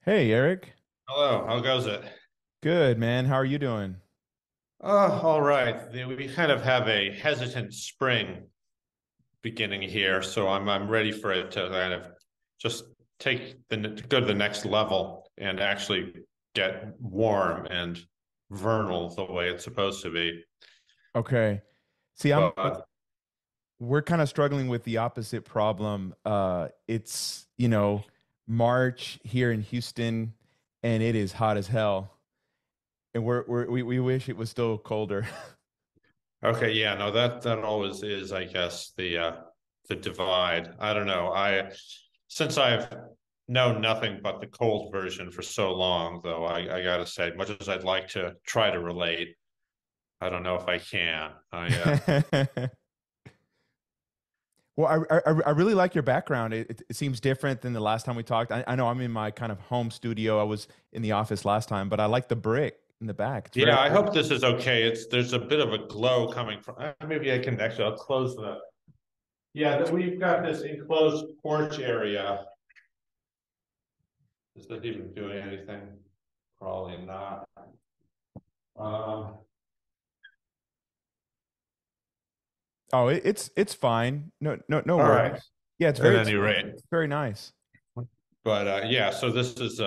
Hey Eric, Hello, how goes it? good man. How are you doing? All right. We kind of have a hesitant spring beginning here, so I'm ready for it to kind of just to go to the next level and actually get warm and vernal the way it's supposed to be. Okay. See, But we're kind of struggling with the opposite problem. It's March here in Houston and it is hot as hell. And we wish it was still colder. okay, yeah, no, that always is, I guess, the divide. I don't know. I since I've known nothing but the cold version for so long, though, I gotta say, much as I'd like to try to relate, I don't know if I can. Well, I really like your background. It seems different than the last time we talked. I know I'm in my kind of home studio. I was in the office last time, but I like the brick in the back. It's very Yeah, I pretty. hope this is okay. There's a bit of a glow coming from. Maybe I can actually. I'll close the. Yeah, we've got this enclosed porch area. Is that even doing anything? Probably not. Um, Oh, it's fine. No all right. worries. Yeah, At any rate, it's very nice. but yeah. So this is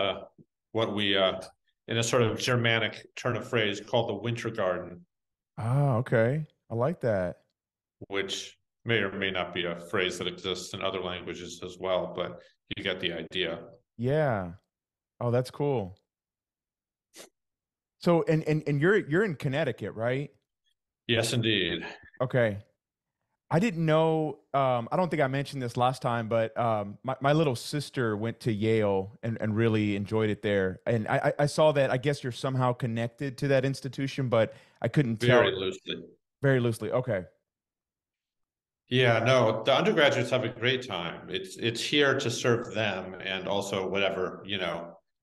what we in a sort of Germanic turn of phrase called the winter garden, Ah, okay. I like that. which may or may not be a phrase that exists in other languages as well, but you get the idea. Yeah. Oh, that's cool. So and you're in Connecticut, right? Yes, indeed. Okay. I didn't know I don't think I mentioned this last time, but my little sister went to Yale and really enjoyed it there. And I saw that I guess you're somehow connected to that institution, but I couldn't tell Very loosely. very loosely. Okay. Yeah, no, the undergraduates have a great time. It's here to serve them and also whatever,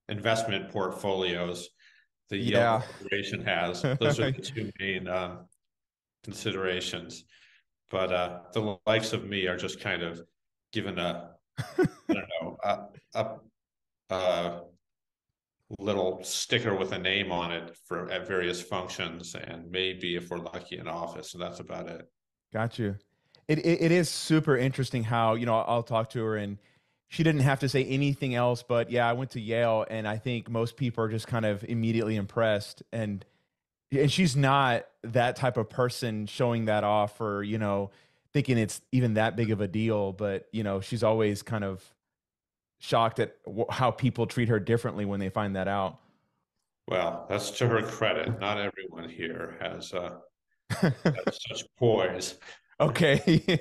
investment portfolios the Yale Yeah. Corporation has. Those are the two main considerations. But the likes of me are just kind of given I don't know, a little sticker with a name on it for at various functions, and maybe if we're lucky, an office, and that's about it. Got you. It is super interesting how, I'll talk to her and she didn't have to say anything else, but yeah, I went to Yale and I think most people are just kind of immediately impressed and she's not that type of person showing that off or, thinking it's even that big of a deal, but she's always kind of shocked at how people treat her differently when they find that out. Well, that's to her credit. Not everyone here has such poise. Okay.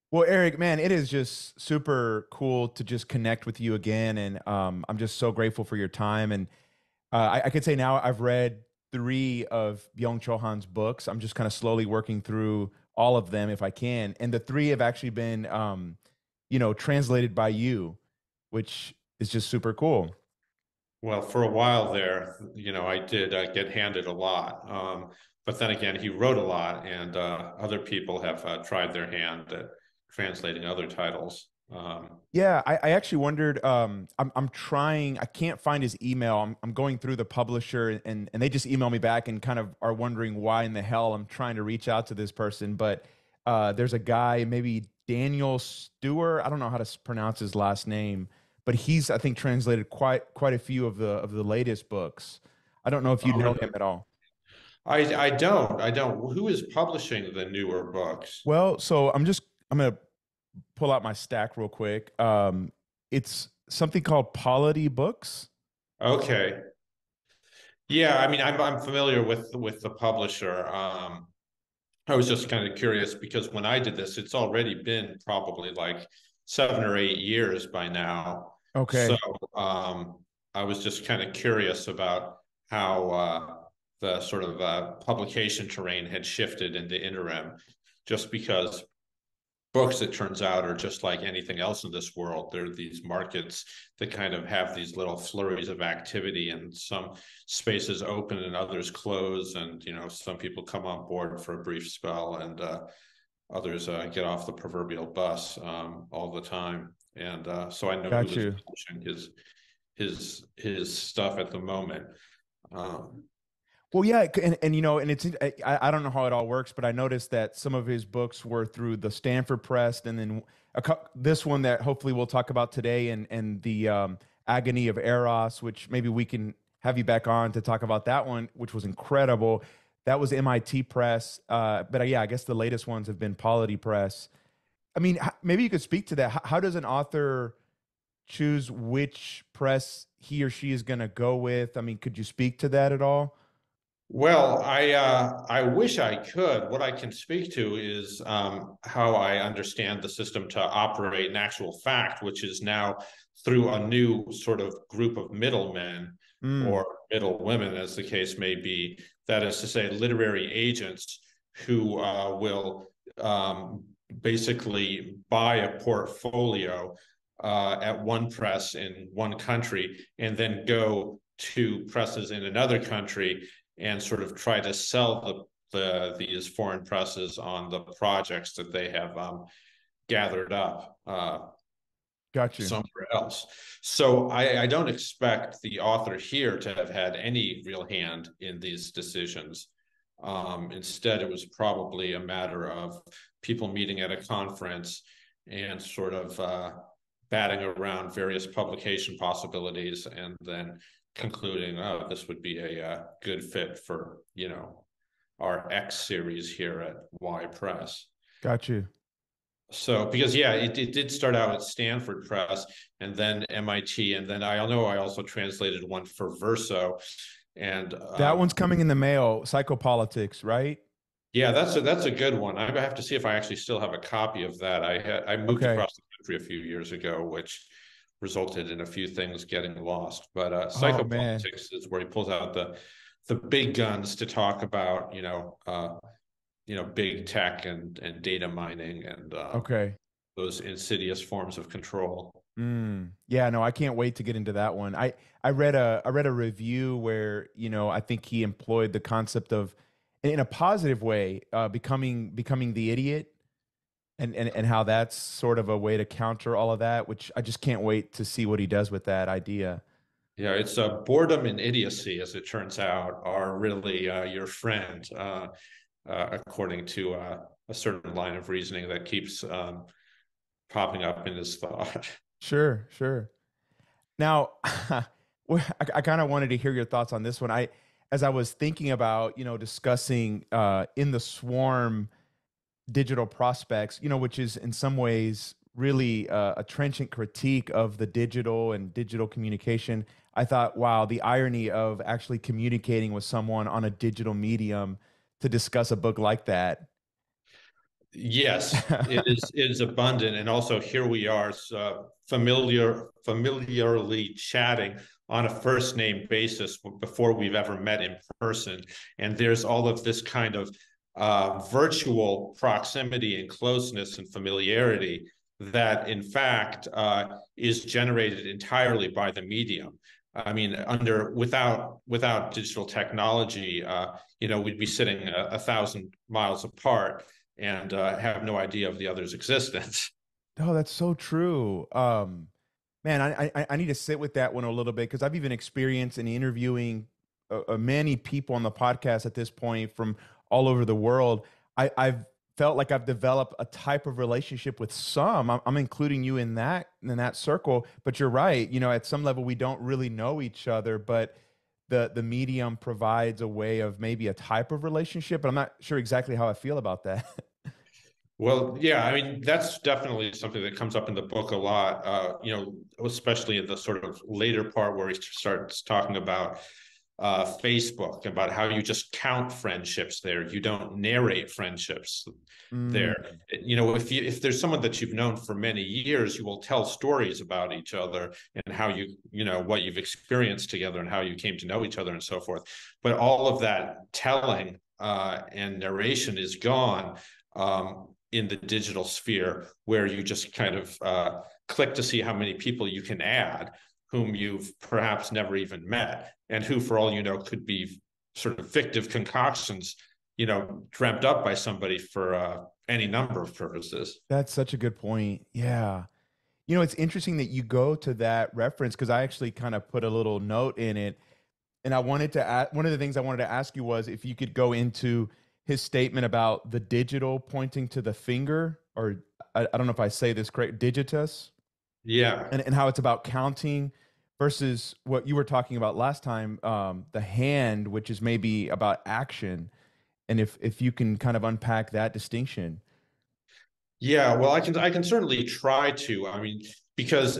Well, Eric, man, it is just super cool to just connect with you again, and I'm just so grateful for your time. And I could say now I've read three of Byung-Chul Han's books. I'm just kind of slowly working through all of them if I can, and the three have actually been, translated by you, which is just super cool. Well, for a while there, I did get handed a lot. But then again, he wrote a lot, and other people have tried their hand at translating other titles. Yeah, I actually wondered. I'm trying. I can't find his email. I'm going through the publisher, and they just email me back and kind of are wondering why in the hell I'm trying to reach out to this person. But there's a guy, maybe Daniel Stewart. I don't know how to pronounce his last name, but he's I think translated quite a few of the latest books. I don't know if you Oh, know really? him at all. I don't. Who is publishing the newer books? Well, so I'm gonna pull out my stack real quick. It's something called Polity Books. Okay. Yeah, I mean, I'm familiar with the publisher. I was just kind of curious because when I did this, it's already been probably like 7 or 8 years by now. So Okay. I was just kind of curious about how the sort of publication terrain had shifted in the interim, just because books, it turns out, are just like anything else in this world. There are these markets that kind of have these little flurries of activity, and some spaces open and others close. And, some people come on board for a brief spell, and others get off the proverbial bus all the time. and so I know who Got was you. publishing his stuff at the moment. Um, Well, yeah, and you know, and it's I don't know how it all works, but I noticed that some of his books were through the Stanford Press, and then this one that hopefully we'll talk about today, and the Agony of Eros, which maybe we can have you back on to talk about that one, which was incredible. That was MIT Press, but yeah, I guess the latest ones have been Polity Press. I mean, maybe you could speak to that. How does an author choose which press he or she is going to go with? I mean, could you speak to that at all? Well, I wish I could. What I can speak to is how I understand the system to operate in actual fact, which is now through a new sort of group of middlemen Mm, or middle women, as the case may be. That is to say, literary agents who will basically buy a portfolio at one press in one country and then go to presses in another country and sort of try to sell these foreign presses on the projects that they have gathered up got you. somewhere else. So I don't expect the author here to have had any real hand in these decisions. Instead, it was probably a matter of people meeting at a conference and sort of batting around various publication possibilities and then concluding, oh, this would be a good fit for, our X series here at Y Press. Got you. So, because yeah, it did start out at Stanford Press and then MIT, and then I know I also translated one for Verso, and That one's coming in the mail, Psychopolitics, right? yeah, that's a good one. I have to see if I actually still have a copy of that. I moved Okay. across the country a few years ago, which resulted in a few things getting lost. But Oh man. Psychopolitics is where he pulls out the big guns to talk about, big tech and data mining and Okay. those insidious forms of control. Yeah, no, I can't wait to get into that one. I read a review where, I think he employed the concept of in a positive way, becoming the idiot and how that's sort of a way to counter all of that, which I just can't wait to see what he does with that idea. Yeah, it's boredom and idiocy, as it turns out, are really your friend, according to a certain line of reasoning that keeps popping up in his thought. Sure, sure. Now, I kind of wanted to hear your thoughts on this one. As I was thinking about, discussing in the swarm digital prospects, which is in some ways really a trenchant critique of the digital and digital communication. I thought, wow, the irony of actually communicating with someone on a digital medium to discuss a book like that. Yes, it is abundant, and also here we are, familiarly chatting on a first name basis before we've ever met in person, and there's all of this kind of virtual proximity and closeness and familiarity that, in fact, is generated entirely by the medium. I mean, without digital technology, we'd be sitting a thousand miles apart and have no idea of the other's existence. Oh, that's so true. Man, I need to sit with that one a little bit because I've even experienced in interviewing many people on the podcast at this point from all over the world. I've felt like I've developed a type of relationship with some. I'm including you in that circle, but you're right. At some level, we don't really know each other, but the medium provides a way of maybe a type of relationship. But I'm not sure exactly how I feel about that. Well, yeah, I mean, that's definitely something that comes up in the book a lot, especially in the sort of later part where he starts talking about Facebook, about how you just count friendships there. You don't narrate friendships there. Mm, If there's someone that you've known for many years, you will tell stories about each other and how what you've experienced together and how you came to know each other and so forth. But all of that telling and narration is gone. In the digital sphere, where you just kind of click to see how many people you can add, whom you've perhaps never even met, and who, for all you know, could be sort of fictive concoctions, dreamt up by somebody for any number of purposes. that's such a good point. Yeah. It's interesting that you go to that reference because I actually kind of put a little note in it. And I wanted to ask, one of the things I wanted to ask you was if you could go into his statement about the digital pointing to the finger, or I don't know if I say this correct, digitus, Yeah. and how it's about counting versus what you were talking about last time, the hand, which is maybe about action. And if you can kind of unpack that distinction. Yeah, well, I can certainly try to. I mean, because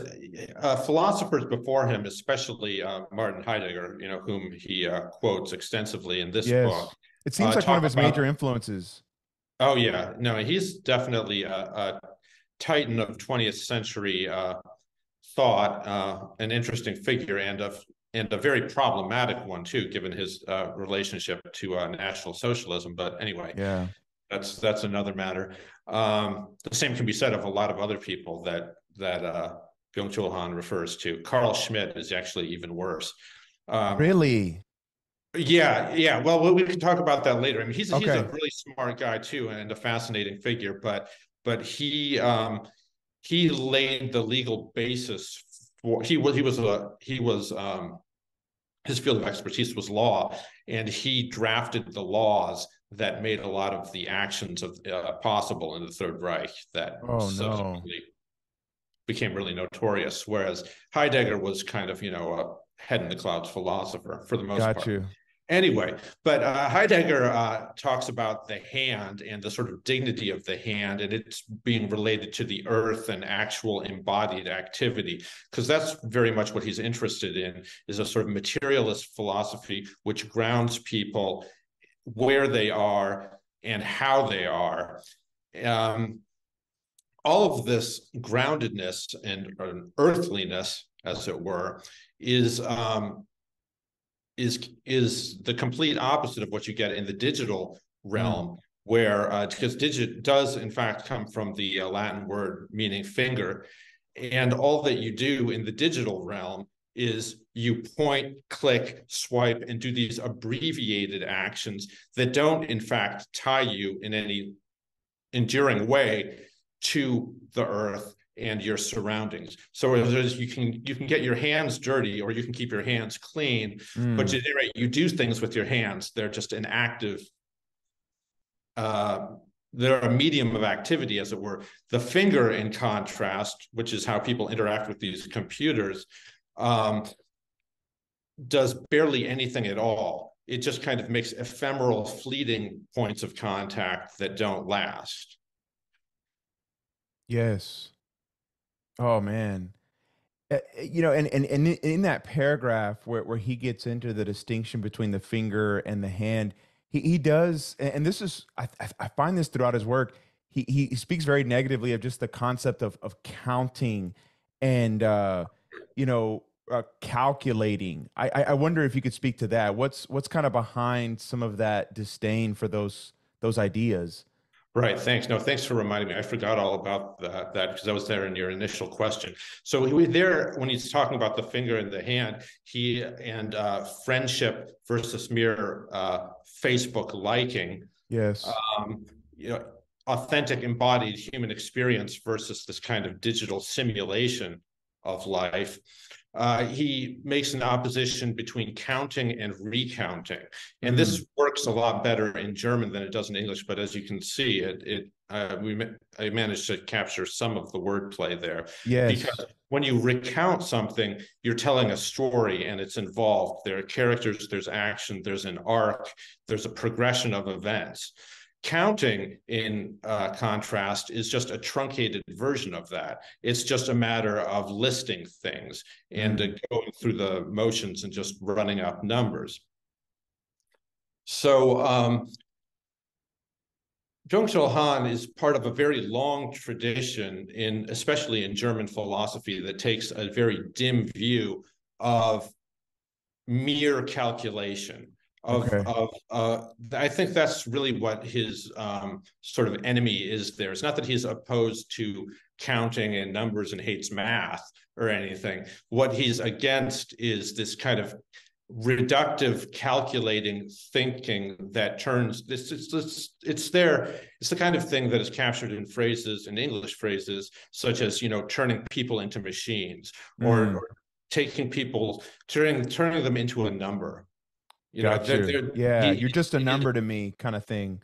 philosophers before him, especially Martin Heidegger, whom he quotes extensively in this book, Yes. It seems like one of talk his major about. influences. Oh yeah, no, he's definitely a titan of 20th century thought, an interesting figure, and a very problematic one too, given his relationship to National Socialism. But anyway, Yeah. that's another matter. The same can be said of a lot of other people that Byung-Chul Han refers to. Carl Schmitt is actually even worse. Um, Really? yeah, yeah. Well, we can talk about that later. I mean, he's a Okay. really smart guy too, and a fascinating figure. But he laid the legal basis for he was his field of expertise was law, and he drafted the laws that made a lot of the actions of possible in the Third Reich that Oh no. subsequently became really notorious. Whereas Heidegger was kind of a head in the clouds philosopher for the most Got part. you. Anyway, but Heidegger talks about the hand and the sort of dignity of the hand, and it's being related to the earth and actual embodied activity, because that's very much what he's interested in, is a sort of materialist philosophy which grounds people where they are and how they are. Um, all of this groundedness and earthliness, as it were, is is the complete opposite of what you get in the digital Mm. realm, where because digit does in fact come from the Latin word meaning finger, and all that you do in the digital realm is you point, click, swipe, and do these abbreviated actions that don't in fact tie you in any enduring way to the earth and your surroundings. So you can get your hands dirty or you can keep your hands clean, but Mm. you do things with your hands. They're just an active. Uh, they're a medium of activity, as it were. The finger, in contrast, which is how people interact with these computers, um, does barely anything at all. It just kind of makes ephemeral, fleeting points of contact that don't last. Yes. Oh man. And in that paragraph where he gets into the distinction between the finger and the hand, he does, and this is I find this throughout his work. He speaks very negatively of just the concept of counting and calculating. I wonder if you could speak to that. What's kind of behind some of that disdain for those ideas? Right. Thanks. No, thanks for reminding me. I forgot all about that because I was there in your initial question. So there, when he's talking about the finger and the hand, he and friendship versus mere Facebook liking, Yes. um, you know, authentic embodied human experience versus this kind of digital simulation of life. He makes an opposition between counting and recounting, and Mm. this works a lot better in German than it does in English. But as you can see, I managed to capture some of the wordplay there, Yes. because when you recount something, you're telling a story and it's involved. There are characters, there's action, there's an arc, there's a progression of events. Counting, in contrast, is just a truncated version of that. It's just a matter of listing things and Mm. going through the motions and just running up numbers. So Byung-Chul Han is part of a very long tradition, especially in German philosophy, that takes a very dim view of mere calculation. Okay. I think that's really what his sort of enemy is there. It's not that he's opposed to counting and numbers and hates math or anything. What he's against is this kind of reductive calculating thinking that turns it's there. It's the kind of thing that is captured in phrases, in English phrases, such as, turning people into machines, Mm, or taking people, turning them into a number. got you. Yeah, you're just a number to me, kind of thing.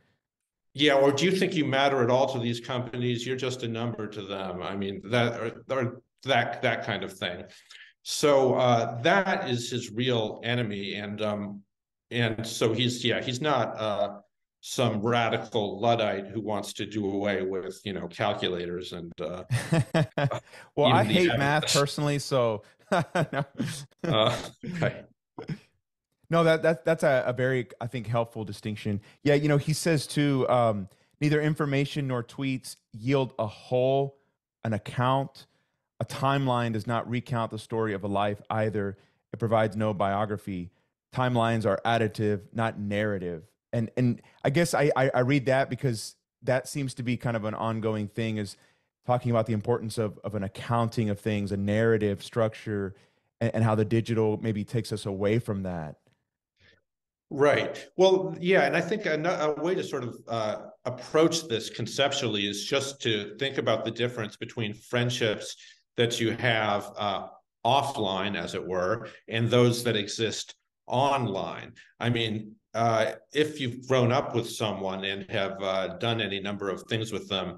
Yeah, or do you think you matter at all to these companies? You're just a number to them. I mean, or that kind of thing. So that is his real enemy, and so he's not some radical Luddite who wants to do away with calculators and Well, I even the hate math evidence. personally, so no. Okay. No, that's a very, I think, helpful distinction. Yeah, he says too, neither information nor tweets yield a whole, an account. A timeline does not recount the story of a life either. It provides no biography. Timelines are additive, not narrative. And I guess I read that because that seems to be kind of an ongoing thing, is talking about the importance of an accounting of things, a narrative structure, and how the digital maybe takes us away from that. Right. Well, yeah, and I think a way to sort of approach this conceptually is just to think about the difference between friendships that you have offline, as it were, and those that exist online. I mean, if you've grown up with someone and have done any number of things with them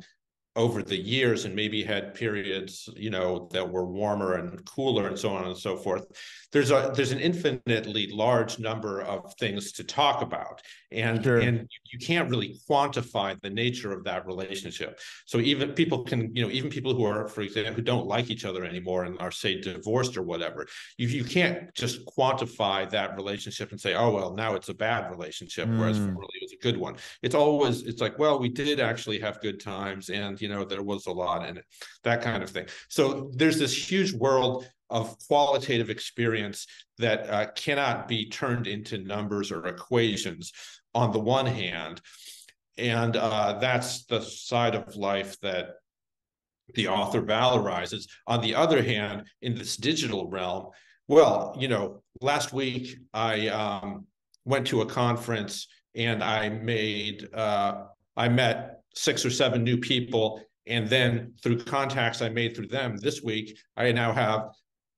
over the years, and maybe had periods that were warmer and cooler and so on and so forth, there's an infinitely large number of things to talk about, Sure. and you can't really quantify the nature of that relationship. So even people can, even people who are, for example, who don't like each other anymore and are, say, divorced or whatever, you can't just quantify that relationship and say, oh well, now it's a bad relationship, whereas Mm, formerly it was a good one. It's like, well, we did actually have good times, and there was a lot in it, that kind of thing. So there's this huge world of qualitative experience that cannot be turned into numbers or equations on the one hand, and that's the side of life that the author valorizes. On the other hand, in this digital realm, well, last week I went to a conference, and I met 6 or 7 new people, and then through contacts I made through them this week, I now have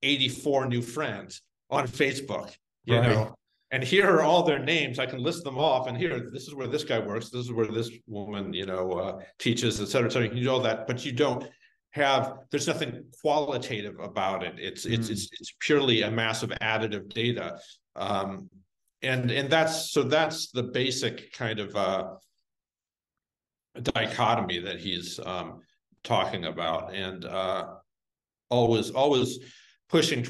84 new friends on Facebook. You right. know, and here are all their names. I can list them off. And here, this is where this guy works. This is where this woman, teaches, et cetera, et cetera. You can do all that, but you don't there's nothing qualitative about it. Mm, It's purely a massive additive data. And that's the basic kind of dichotomy that he's talking about, and always pushing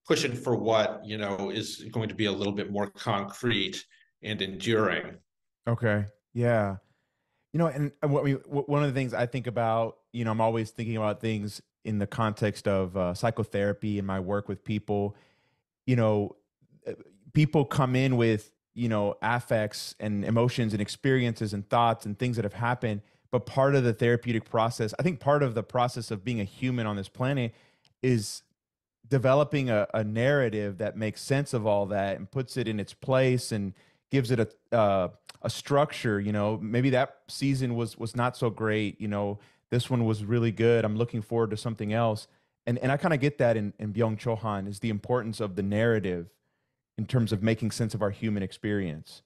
pushing for what is going to be a little bit more concrete and enduring. okay. Yeah. And one of the things I think about, I'm always thinking about things in the context of psychotherapy and my work with people. You know, uh, People come in with, affects and emotions and experiences and thoughts and things that have happened. But part of the therapeutic process, I think part of the process of being a human on this planet is developing a narrative that makes sense of all that and puts it in its place and gives it a structure. Maybe that season was not so great. This one was really good. I'm looking forward to something else. And I kind of get that in Byung-Chul Han, is the importance of the narrative in terms of making sense of our human experience.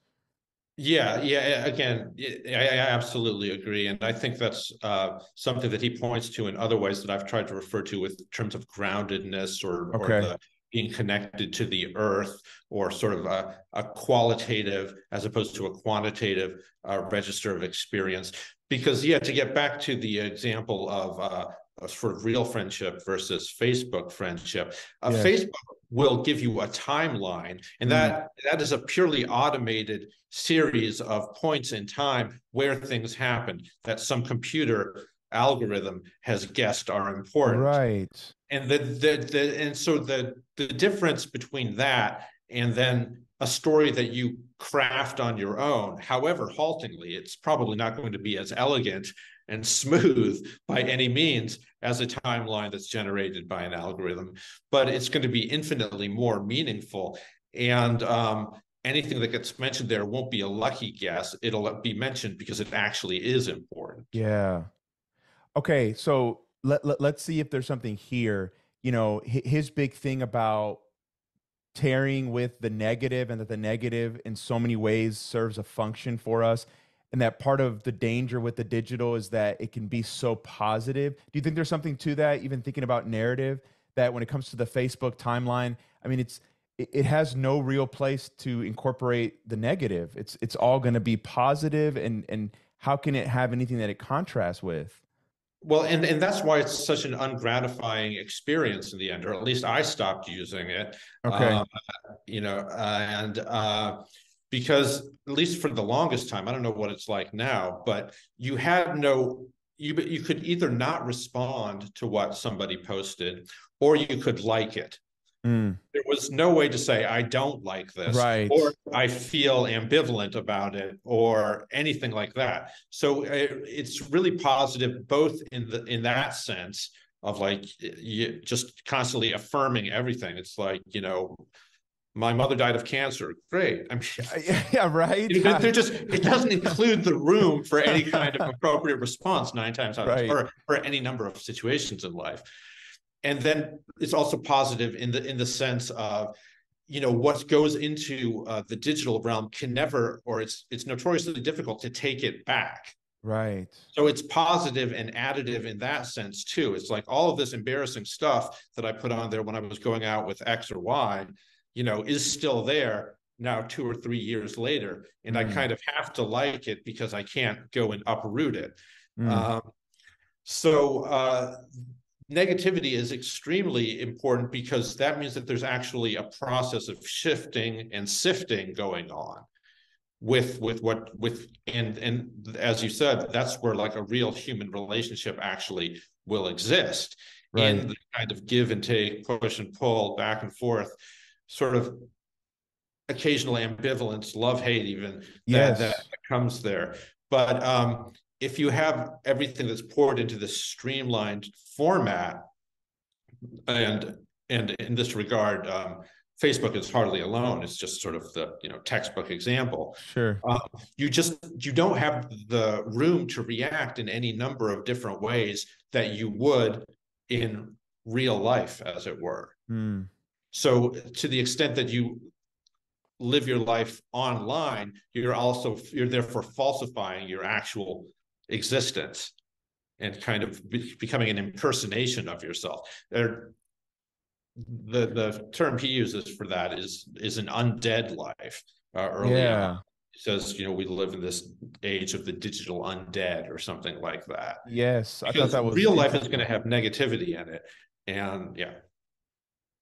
Yeah. Again, I absolutely agree, and I think that's something that he points to in other ways that I've tried to refer to with terms of groundedness, or Okay. the being connected to the earth, or sort of a qualitative as opposed to a quantitative register of experience. Because, yeah, to get back to the example of a sort of real friendship versus Facebook friendship, Yes. Facebook will give you a timeline, and Mm, that is a purely automated series of points in time where things happen that some computer algorithm has guessed are important. right. And so the difference between that and then a story that you craft on your own, however haltingly, it's probably not going to be as elegant and smooth by any means as a timeline that's generated by an algorithm, but it's going to be infinitely more meaningful. And anything that gets mentioned there won't be a lucky guess. It'll be mentioned because it actually is important. Yeah. Okay, so let's see if there's something here. You know, his big thing about tearing with the negative, and that the negative in so many ways serves a function for us, and that part of the danger with the digital is that it can be so positive. Do you think there's something to that, even thinking about narrative, that when it comes to the Facebook timeline, I mean, it has no real place to incorporate the negative. It's all going to be positive, and how can it have anything that it contrasts with? Well, and that's why it's such an ungratifying experience in the end, or at least I stopped using it. Okay. Um, and because at least for the longest time, I don't know what it's like now, but you had no, you could either not respond to what somebody posted, or you could like it. Mm, There was no way to say I don't like this, or right. I feel ambivalent about it, or anything like that. So it's really positive both in that sense of like you just constantly affirming everything. It's like, my mother died of cancer. Great. I mean, Yeah, yeah, right. they're just, it doesn't include the room for any kind of appropriate response nine times out of, Right. or any number of situations in life. And then it's also positive in the sense of, what goes into the digital realm can never, or it's notoriously difficult to take it back. Right. So it's positive and additive in that sense too. It's like all of this embarrassing stuff that I put on there when I was going out with X or Y, is still there now 2 or 3 years later. And I Mm, kind of have to like it because I can't go and uproot it. mm, Um, so negativity is extremely important because that means that there's actually a process of shifting and sifting going on with and as you said, that's where like a real human relationship actually will exist, right. in the kind of give and take, push and pull, back and forth, sort of occasional ambivalence, love hate even, that Yes. comes there. But if you have everything that's poured into this streamlined format, and in this regard, Facebook is hardly alone. It's just sort of the textbook example. Sure. Uh, you don't have the room to react in any number of different ways that you would in real life, as it were. Mm, So to the extent that you live your life online, you're therefore falsifying your actual existence and kind of becoming an impersonation of yourself. The term he uses for that is an undead life. Early on, yeah. he says, we live in this age of the digital undead or something like that, Yes. I thought because that was real life is going to interesting. have negativity in it. And yeah.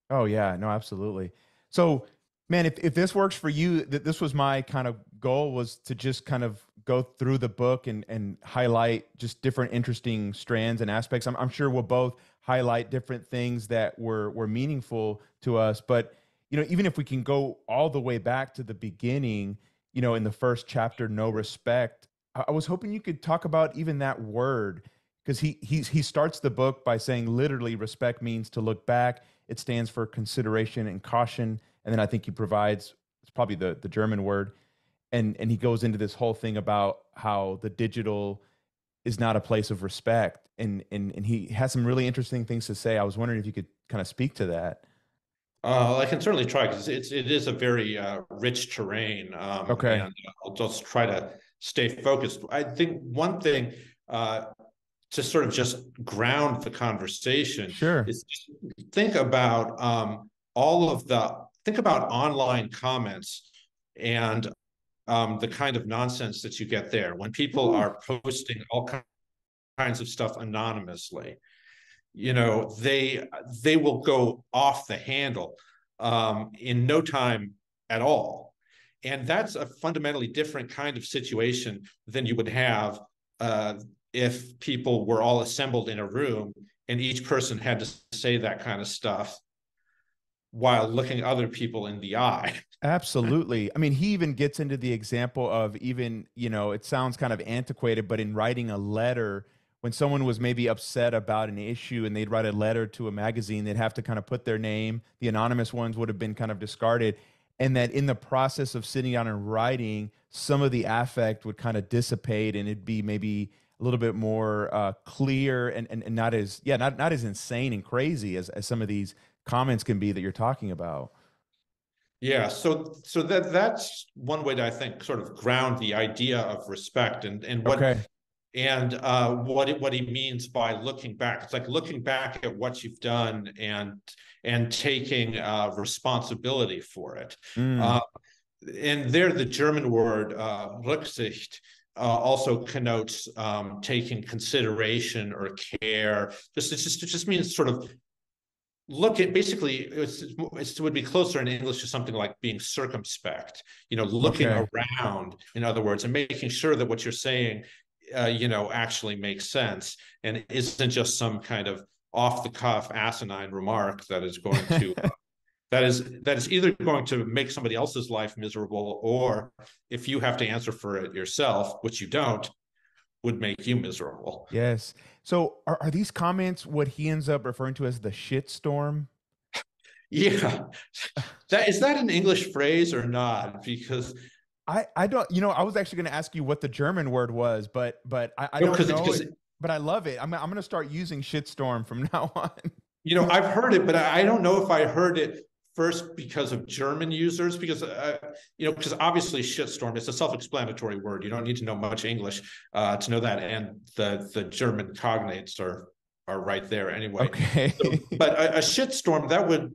Oh yeah, no, absolutely. So, man, if this works for you, that this was my kind of goal, was to just kind of go through the book and highlight just different interesting strands and aspects. I'm sure we'll both highlight different things that were meaningful to us. But even if we can go all the way back to the beginning, in the first chapter, no respect. I was hoping you could talk about even that word, because he starts the book by saying literally respect means to look back. It stands for consideration and caution. And then I think he provides, it's probably the German word. And he goes into this whole thing about how the digital is not a place of respect. And he has some really interesting things to say. I was wondering if you could kind of speak to that. I can certainly try, because it is a very rich terrain, Okay. and I'll just try to stay focused. I think one thing, to sort of just ground the conversation, Sure. is just think about all of the think about online comments, and the kind of nonsense that you get there when people Woo. are posting all kinds of stuff anonymously. They will go off the handle in no time at all. And that's a fundamentally different kind of situation than you would have uh, if people were all assembled in a room and each person had to say that kind of stuff while looking other people in the eye. Absolutely. I mean, he even gets into the example of, even, it sounds kind of antiquated, but in writing a letter when someone was maybe upset about an issue and they'd write a letter to a magazine, they'd have to kind of put their name. The anonymous ones would have been kind of discarded. And that in the process of sitting down and writing, some of the affect would kind of dissipate and it'd be maybe a little bit more clear and not as, yeah, not as insane and crazy as some of these comments can be that you're talking about. Yeah, so that's one way to, I think, sort of ground the idea of respect and Okay. what he means by looking back. It's like looking back at what you've done and taking responsibility for it. Mm, Uh, and there, the German word Rücksicht also connotes taking consideration or care. It just means sort of look at, basically it would be closer in English to something like being circumspect, looking okay. around, in other words, and making sure that what you're saying actually makes sense and isn't just some kind of off the cuff asinine remark that is going to that is either going to make somebody else's life miserable, or if you have to answer for it yourself, which you don't, would make you miserable. Yes. So are these comments what he ends up referring to as the shitstorm? Yeah, that is that an English phrase or not? Because I don't, I was actually going to ask you what the German word was, but I no, don't because know because it, but I love it. I'm going to start using shitstorm from now on. I've heard it, but I don't know if I heard it first because of German users, because because obviously shitstorm is a self-explanatory word. You don't need to know much English to know that, and the German cognates are right there anyway. So, Okay. but a shitstorm, that would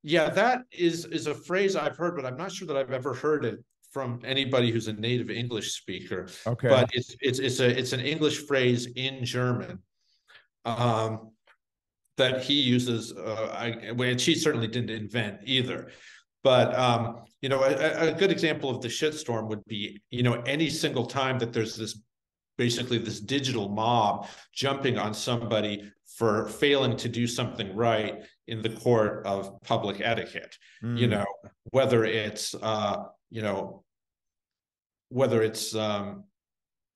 yeah, that is a phrase I've heard, but I'm not sure that I've ever heard it from anybody who's a native English speaker. Okay. But it's an English phrase in German. Um, that he uses, which he certainly didn't invent either. But a good example of the shitstorm would be, any single time that there's basically this digital mob jumping on somebody for failing to do something right in the court of public etiquette. You Mm, know, whether it's whether it's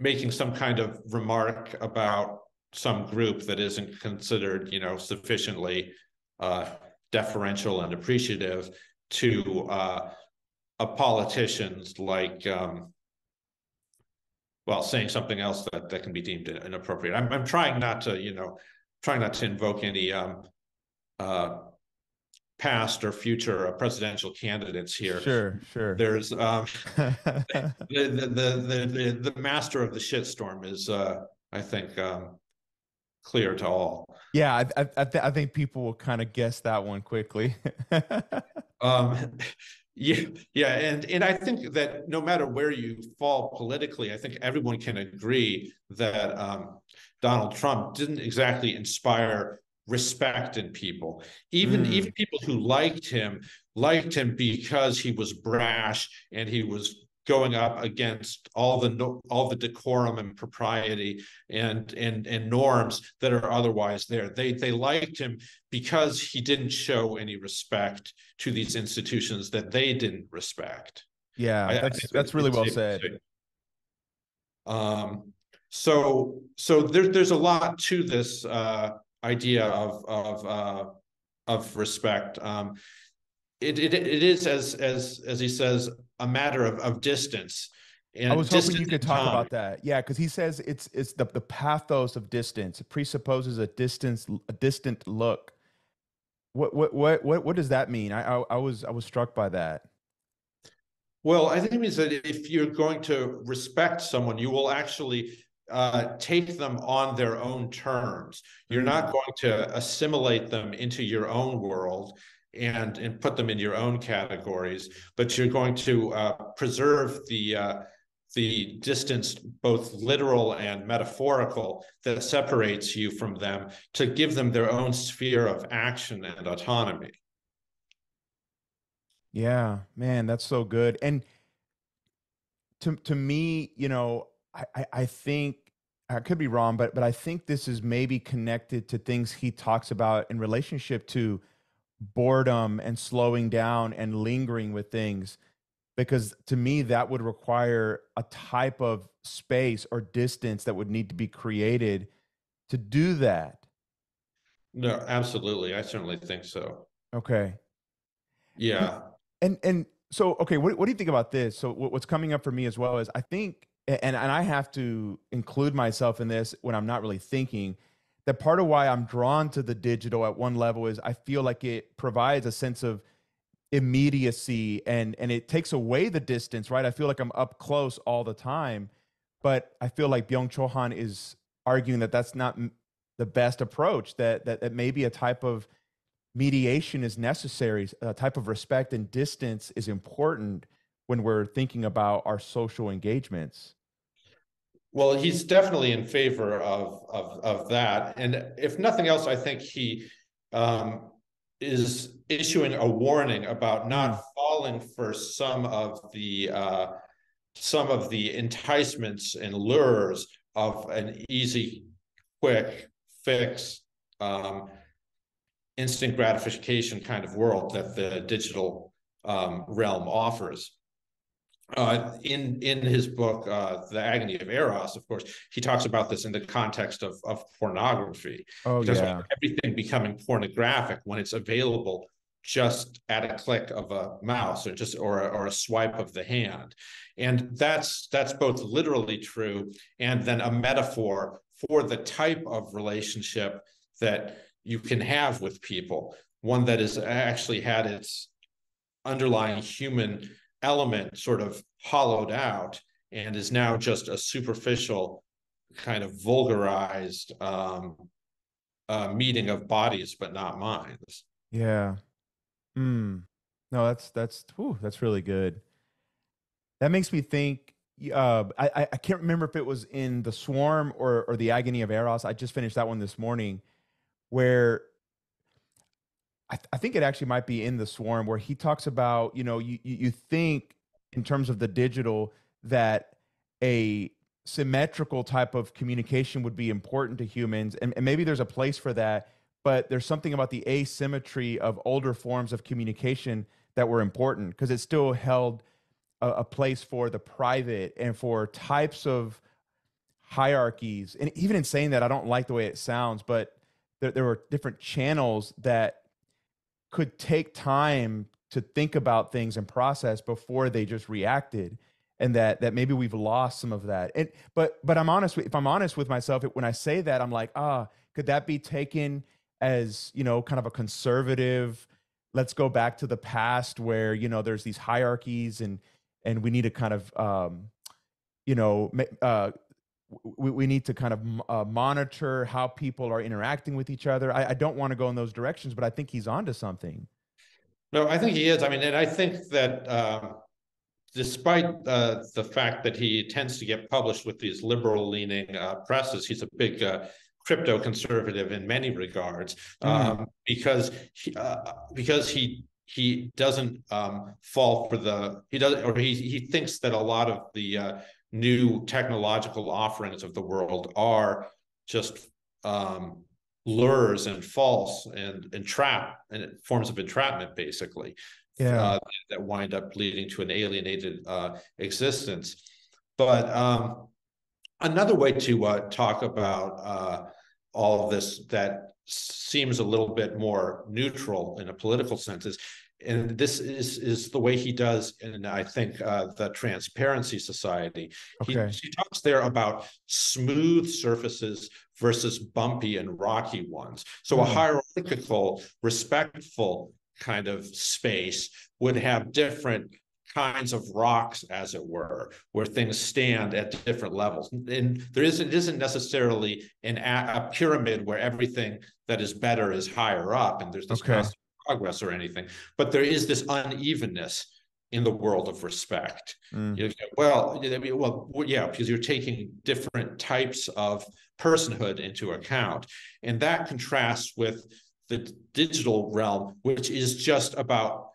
making some kind of remark about some group that isn't considered, sufficiently uh, deferential and appreciative to a politician's, like, well, saying something else that can be deemed inappropriate. I'm trying not to, trying not to invoke any uh, past or future presidential candidates here. sure, sure. There's the master of the shitstorm is, I think, clear to all. Yeah, I think people will kind of guess that one quickly. Um, yeah, yeah, and I think that no matter where you fall politically, I think everyone can agree that Donald Trump didn't exactly inspire respect in people. Even Mm, people who liked him because he was brash and he was going up against all the decorum and propriety and norms that are otherwise there. They liked him because he didn't show any respect to these institutions that they didn't respect. yeah, I that's think that's really it's well safe to said. say. Um, so there's a lot to this idea of respect. It is, as he says, a matter of distance I was and hoping you distance could in talk time. about that. Yeah, because he says it's the pathos of distance. It presupposes a distant look. What does that mean? I was struck by that. Well, I think it means that if you're going to respect someone, you will actually take them on their own terms. You're not Mm, going to assimilate them into your own world and put them in your own categories, but you're going to preserve the distance, both literal and metaphorical, that separates you from them, to give them their own sphere of action and autonomy. yeah, man, that's so good. And to me, I think I could be wrong, but I think this is maybe connected to things he talks about in relationship to boredom and slowing down and lingering with things. Because to me, that would require a type of space or distance that would need to be created to do that. No, absolutely. I certainly think so. Okay. And Yeah. and so okay, what do you think about this? So what's coming up for me as well is I think, and I have to include myself in this when I'm not really thinking, that part of why I'm drawn to the digital at one level is I feel like it provides a sense of immediacy, and it takes away the distance, right? I feel like I'm up close all the time, but I feel like Byung-Chul Han is arguing that that's not the best approach, that maybe a type of mediation is necessary, a type of respect and distance is important when we're thinking about our social engagements. Well, he's definitely in favor of that, and if nothing else, I think he um, is issuing a warning about Mm, not falling for some of the enticements and lures of an easy, quick fix, um, instant gratification kind of world that the digital realm offers. In his book, The Agony of Eros, of course, he talks about this in the context of pornography. oh He talks about yeah. everything becoming pornographic when it's available just at a click of a mouse or a swipe of the hand, and that's both literally true and then a metaphor for the type of relationship that you can have with people, one that has actually had its underlying human element sort of hollowed out and is now just a superficial kind of vulgarized meeting of bodies but not minds. Yeah. Mm. No, that's really good. That makes me think. I can't remember if it was in the Swarm or the Agony of Eros. I just finished that one this morning, where I think it actually might be in the Swarm, where he talks about, you think in terms of the digital that a symmetrical type of communication would be important to humans, and maybe there's a place for that, but there's something about the asymmetry of older forms of communication that were important because it still held a place for the private and for types of hierarchies. And even in saying that, I don't like the way it sounds, but there were different channels that could take time to think about things and process before they just reacted, and that maybe we've lost some of that. And but I'm honest if I'm honest with myself, when I say that, I'm like, could that be taken as, kind of a conservative, let's go back to the past where, there's these hierarchies, and we need to kind of you know we need to kind of monitor how people are interacting with each other. I don't want to go in those directions, but I think he's onto something. No, I think he is. I mean, and I think that despite the fact that he tends to get published with these liberal leaning presses, he's a big crypto conservative in many regards, Mm, because he doesn't fall for he does, or he thinks that a lot of the new technological offerings of the world are just lures and false and trap and forms of entrapment, basically, yeah. uh, that wind up leading to an alienated existence. But another way to talk about all of this that seems a little bit more neutral in a political sense is, and this is the way he does in, I think, the Transparency Society. Okay. He talks there about smooth surfaces versus bumpy and rocky ones. So a Mm, hierarchical, respectful kind of space would have different kinds of rocks, as it were, where things stand at different levels. And it isn't necessarily a pyramid where everything that is better is higher up and there's this okay. constant progress or anything, but there is this unevenness in the world of respect. Mm, Yeah, because you're taking different types of personhood into account, and that contrasts with the digital realm, which is just about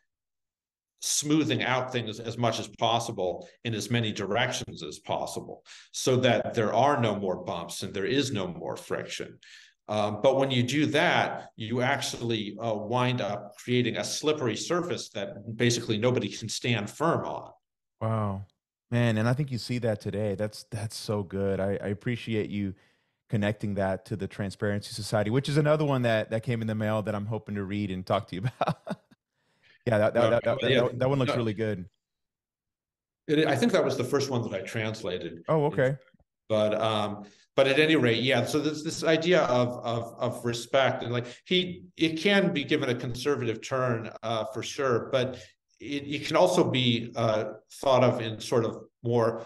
smoothing out things as much as possible in as many directions as possible so that there are no more bumps and there is no more friction. But when you do that, you actually wind up creating a slippery surface that basically nobody can stand firm on. wow. Man, and I think you see that today. That's so good. I appreciate you connecting that to the Transparency Society, which is another one that came in the mail that I'm hoping to read and talk to you about. Yeah, Okay, yeah, that one looks no, really good. I think that was the first one that I translated. Oh, okay. But at any rate, yeah. So there's this idea of respect, and like it can be given a conservative turn for sure, but it can also be thought of in sort of more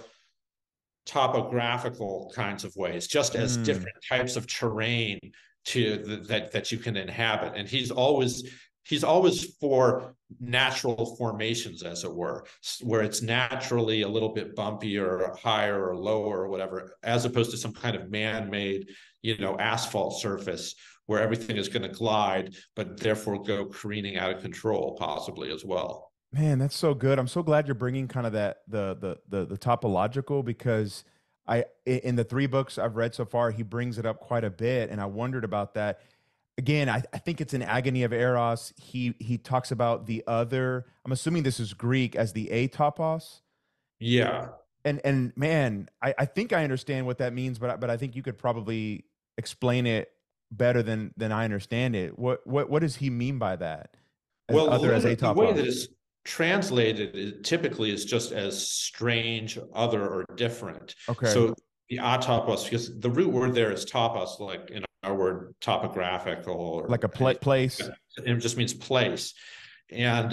topographical kinds of ways, just as Mm, different types of terrain that you can inhabit. And he's always for natural formations, as it were, where it's naturally a little bit bumpy or higher or lower or whatever, as opposed to some kind of man-made, asphalt surface where everything is going to glide, but therefore go careening out of control, possibly as well. man, that's so good. I'm so glad you're bringing kind of that the topological, because in the three books I've read so far, he brings it up quite a bit, and I wondered about that. Again, I think it's an Agony of Eros. He talks about the other. I'm assuming this is Greek as the atopos. Yeah. And man, I think I understand what that means, but I think you could probably explain it better than I understand it. What does he mean by that? As Well, other as the way that atopos. it's translated typically is just as strange, other, or different. Okay. So the atopos, because the root word there is topos, like in our word topographical, Like or a place. it just means place. And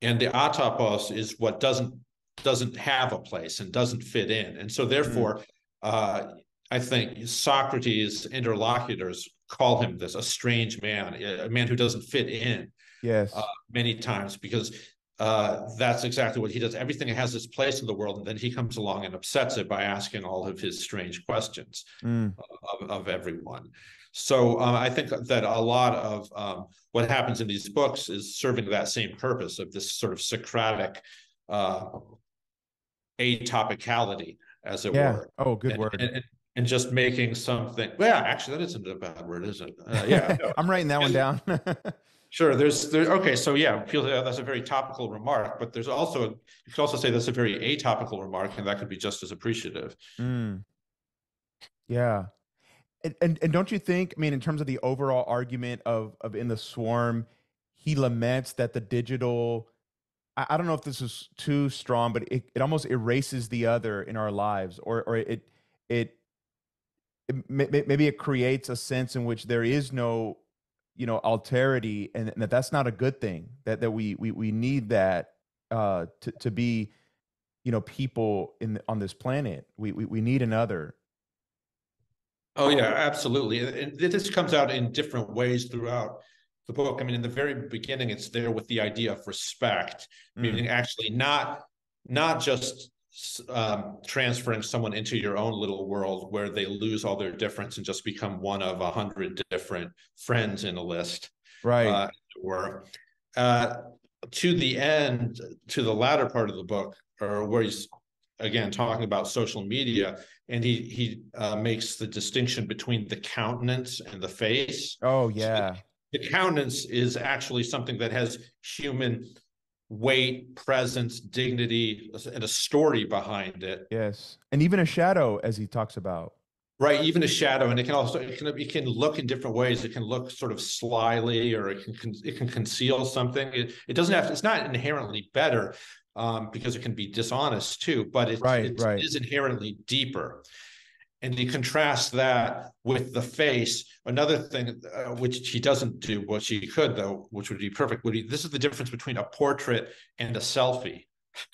the atopos is what doesn't have a place and doesn't fit in. And so Mm, therefore, I think Socrates' interlocutors call him this, a strange man, a man who doesn't fit in, yes. many times, because that's exactly what he does. Everything has its place in the world, and then he comes along and upsets it by asking all of his strange questions Mm, of everyone. So I think that a lot of what happens in these books is serving that same purpose of this sort of Socratic uh, atopicality, as it yeah. were, Oh, good and, word. and just making something. Well, actually, that isn't a bad word, is it? Yeah. No. I'm writing that one down. Sure. There's okay. So yeah, that's a very topical remark, but you could also say that's a very atopical remark, and that could be just as appreciative. Mm, yeah. And don't you think, I mean, in terms of the overall argument of In the Swarm, he laments that the digital, I don't know if this is too strong, but it almost erases the other in our lives, or it, maybe it creates a sense in which there is no, alterity, and that's not a good thing. That we need that to be, people on this planet. We need another. Oh yeah, absolutely. And this comes out in different ways throughout the book. I mean, in the very beginning, it's there with the idea of respect, Mm, meaning actually not just transferring someone into your own little world where they lose all their difference and just become one of 100 different friends in a list, right. or uh, to the end, to the latter part of the book, or where he's again talking about social media, and he makes the distinction between the countenance and the face. Oh So yeah. the countenance is actually something that has human weight, presence, dignity, and a story behind it. Yes. And even a shadow, as he talks about. Right, even a shadow, and it can look in different ways. It can look sort of slyly, or it can conceal something. It doesn't have to, it's not inherently better, because it can be dishonest too, but Right, it right. is inherently deeper. And you contrast that with the face. Another thing, which he doesn't do, which he could though, which would be perfect, this is the difference between a portrait and a selfie.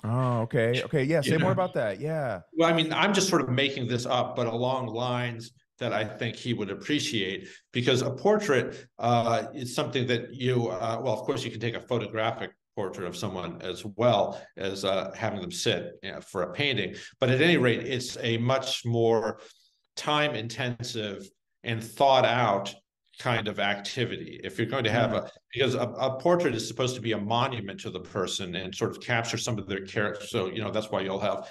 Oh, okay. Okay. Yeah. You Say more know, about that. Yeah. well, I mean, I'm just sort of making this up, but along lines that I think he would appreciate, because a portrait is something that well, of course, you can take a photographic portrait of someone as well as having them sit, for a painting. But at any rate, it's a much more time intensive and thought out kind of activity. If you're going to have Mm, because a portrait is supposed to be a monument to the person and sort of capture some of their character. So, that's why you'll have,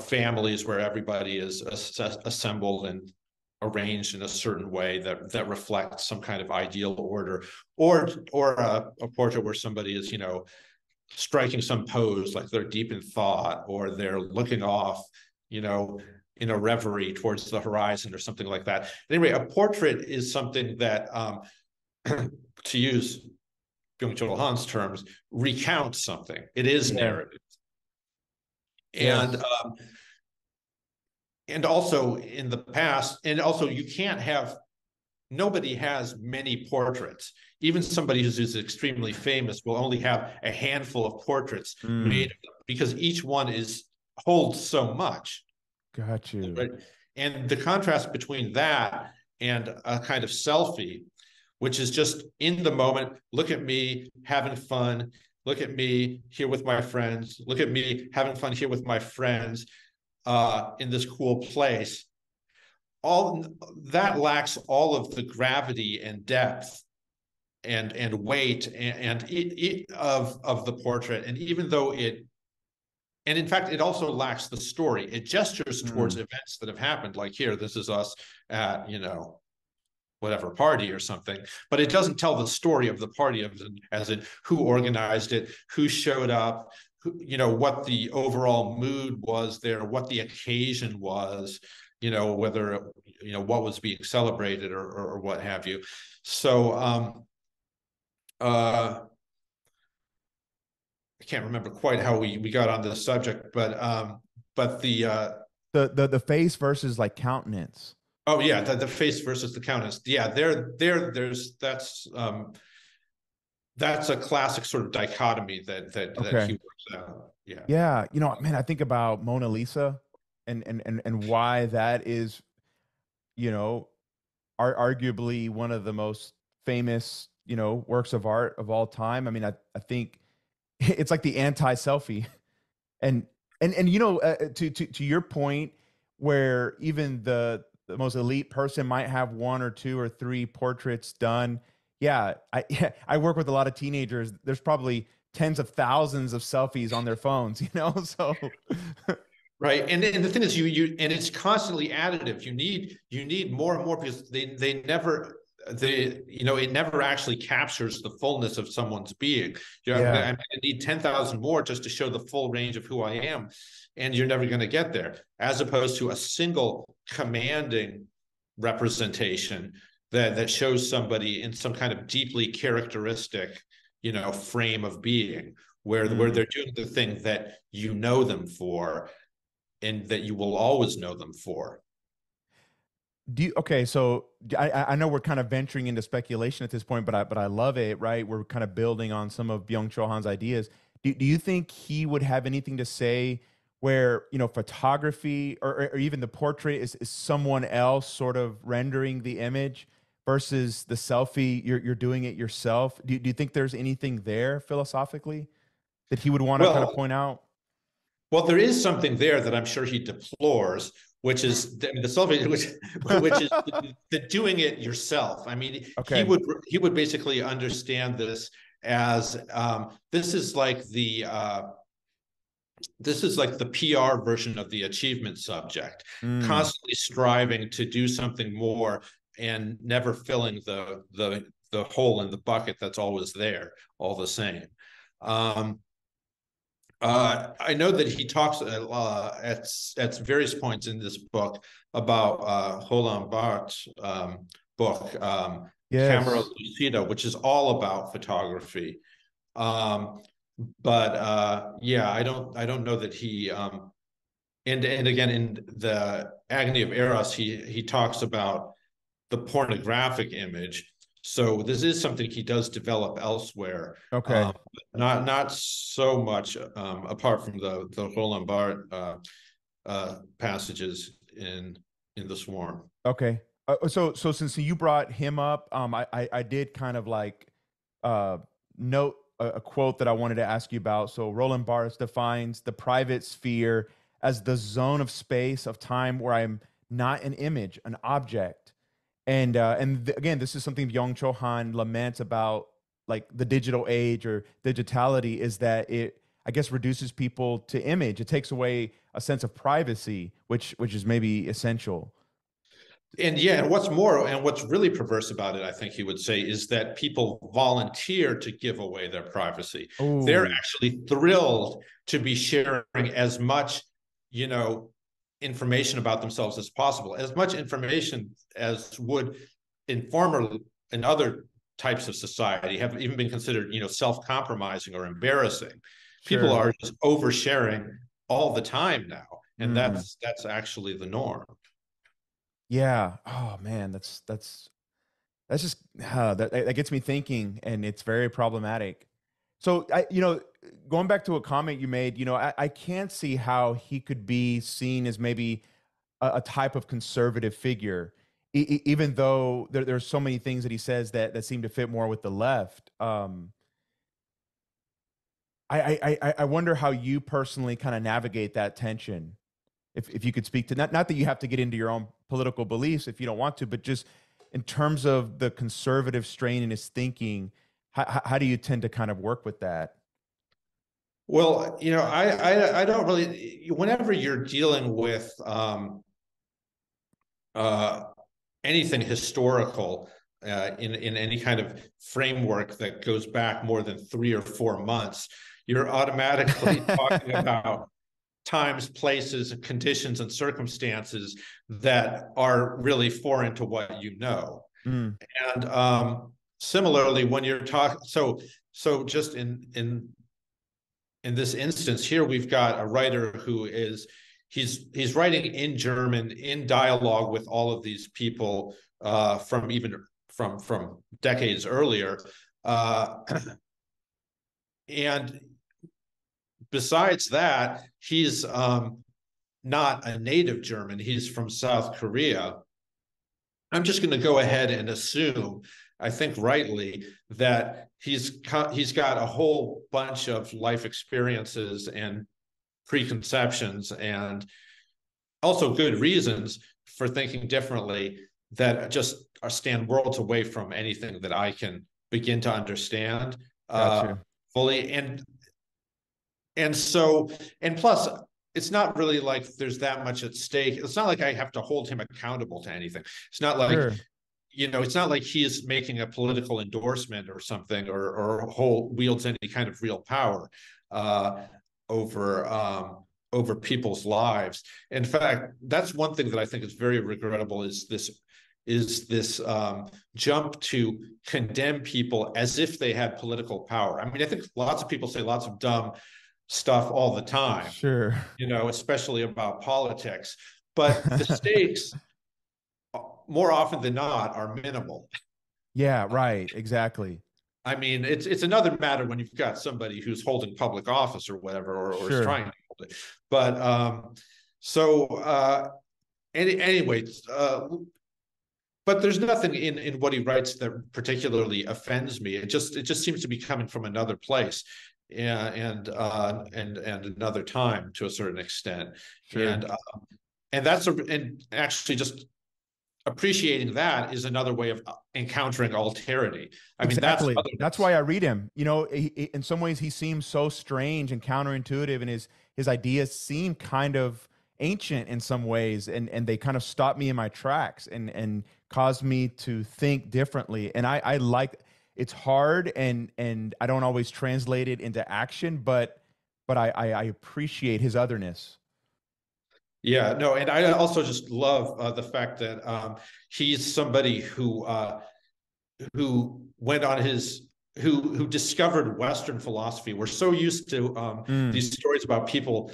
families where everybody is assembled and arranged in a certain way that reflects some kind of ideal order, or a portrait where somebody is, striking some pose, like they're deep in thought, or they're looking off, you know in a reverie towards the horizon or something like that. Anyway, a portrait is something that, to use Byung-Chul Han's terms, recounts something. It is Yeah. narrative. And Yes. and also in the past, and also you can't have, nobody has many portraits. Even somebody who's extremely famous will only have a handful of portraits made Mm, of them, because each one holds so much. got you. Right? And the contrast between that and a kind of selfie, which is just in the moment, look at me having fun, look at me here with my friends, look at me having fun here with my friends, in this cool place. All that lacks all of the gravity and depth and weight of the portrait. And even though and in fact, it also lacks the story. It gestures towards Mm, events that have happened, like here, this is us at, whatever party or something, but it doesn't tell the story of the party, as in who organized it, who showed up, what the overall mood was there, what the occasion was, whether, what was being celebrated, or what have you. So, I can't remember quite how we got on this subject, but the face versus like countenance. oh yeah, the face versus the countenance. Yeah, that's a classic sort of dichotomy that he Okay. works out. Yeah. Yeah, man, I think about Mona Lisa and why that is, you know, arguably one of the most famous, works of art of all time. I mean, I think it's like the anti-selfie. And to your point, where even the most elite person might have one or two or three portraits done. Yeah, yeah, I work with a lot of teenagers. There's probably tens of thousands of selfies on their phones, So Right. And the thing is, and it's constantly additive. You need more and more, because it never actually captures the fullness of someone's being. I'm yeah. going to need 10,000 more just to show the full range of who I am. And you're never going to get there, as opposed to a single commanding representation that shows somebody in some kind of deeply characteristic, frame of being, where Mm. they're doing the thing that you know them for, and that you will always know them for. Okay, so I know we're kind of venturing into speculation at this point, but I love it, right? We're kind of building on some of Byung-Chul Han's ideas. Do you think he would have anything to say where, photography or even the portrait is someone else sort of rendering the image versus the selfie, you're doing it yourself? Do you think there's anything there philosophically that he would want to kind of Well, point out? well, there is something there that I'm sure he deplores, which is the selfie, which is the doing it yourself. I mean, Okay. he would basically understand this as, this is like the PR version of the achievement subject, Mm, constantly striving to do something more and never filling the hole in the bucket that's always there, all the same. Um, I know that he talks at various points in this book about Roland Barthes' book, Camera yes. Lucida, which is all about photography. Um, but yeah, I don't know that he, and again, in the Agony of Eros, he talks about the pornographic image. So this is something he does develop elsewhere, Okay. not so much, apart from the Roland Barthes passages in the Swarm. Okay. So since you brought him up, I did kind of like uh note a quote that I wanted to ask you about. So Roland Barthes defines the private sphere as the zone of space of time where I'm not an image, an object. And again, this is something Byung-Chul Han laments about, like the digital age or digitality, is that it, I guess, reduces people to image. It takes away a sense of privacy, which is maybe essential. And yeah, and what's really perverse about it, I think he would say, is that people volunteer to give away their privacy. They're Oh, actually thrilled to be sharing as much, you know, information about themselves as possible, as much information as would in former in other types of society have even been considered, self-compromising or embarrassing. People Sure. are just oversharing all the time now, and Mm. that's actually the norm. Yeah. Oh man, that's just that gets me thinking, and it's very problematic. So going back to a comment you made, I can't see how he could be seen as maybe a type of conservative figure, even though there's so many things that he says that seem to fit more with the left. I wonder how you personally kind of navigate that tension. If you could speak to, not that you have to get into your own political beliefs if you don't want to, but just in terms of the conservative strain in his thinking, how do you tend to kind of work with that? Well, I don't really. Whenever you're dealing with uh, anything historical in any kind of framework that goes back more than 3 or 4 months, you're automatically talking about times, places, conditions, and circumstances that are really foreign to what you know. Mm, And similarly, when you're talking, so just in this instance here, we've got a writer who is he's writing in German in dialogue with all of these people from even from decades earlier, uh, and besides that, he's not a native German. He's from South Korea. I'm just going to go ahead and assume, I think rightly, that he's got a whole bunch of life experiences and preconceptions and also good reasons for thinking differently that just stand worlds away from anything that I can begin to understand got you. fully. And and plus, it's not really like there's that much at stake. It's not like I have to hold him accountable to anything. It's not like, Sure. it's not like he's making a political endorsement or something, or wields any kind of real power uh, over over people's lives. In fact, that's one thing that I think is very regrettable, is this jump to condemn people as if they had political power. I mean, I think lots of people say lots of dumb stuff all the time, Sure. especially about politics. But the stakes, more often than not, are minimal. Yeah, right. Exactly. I mean, it's another matter when you've got somebody who's holding public office or whatever, or is Sure. trying to hold it. But so anyway, but there's nothing in what he writes that particularly offends me. It just seems to be coming from another place, and another time to a certain extent, Sure. and and actually just appreciating that is another way of encountering alterity. I mean, that's Exactly. That's otherness. why I read him. In some ways, he seems so strange and counterintuitive, and his ideas seem kind of ancient in some ways, and they kind of stop me in my tracks and cause me to think differently. And I like it's hard, and I don't always translate it into action, but I appreciate his otherness. Yeah, no, and I also just love the fact that he's somebody who went on his who discovered Western philosophy. We're so used to Mm. these stories about people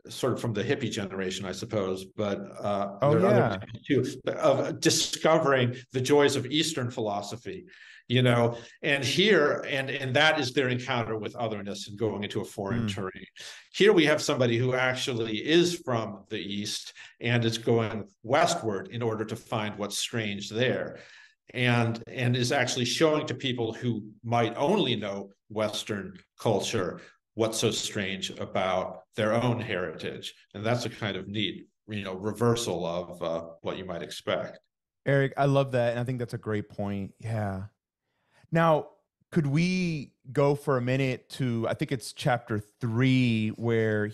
sort of from the hippie generation, I suppose, but Oh there are other yeah. people too, of discovering the joys of Eastern philosophy, and here and that is their encounter with otherness and going into a foreign Mm. terrain. Here we have somebody who actually is from the East and is going westward in order to find what's strange there, and is actually showing to people who might only know Western culture what's so strange about their own heritage. And that's a kind of neat, reversal of what you might expect. Eric, I love that, and I think that's a great point. Yeah. Now, could we go for a minute to, I think it's chapter 3, where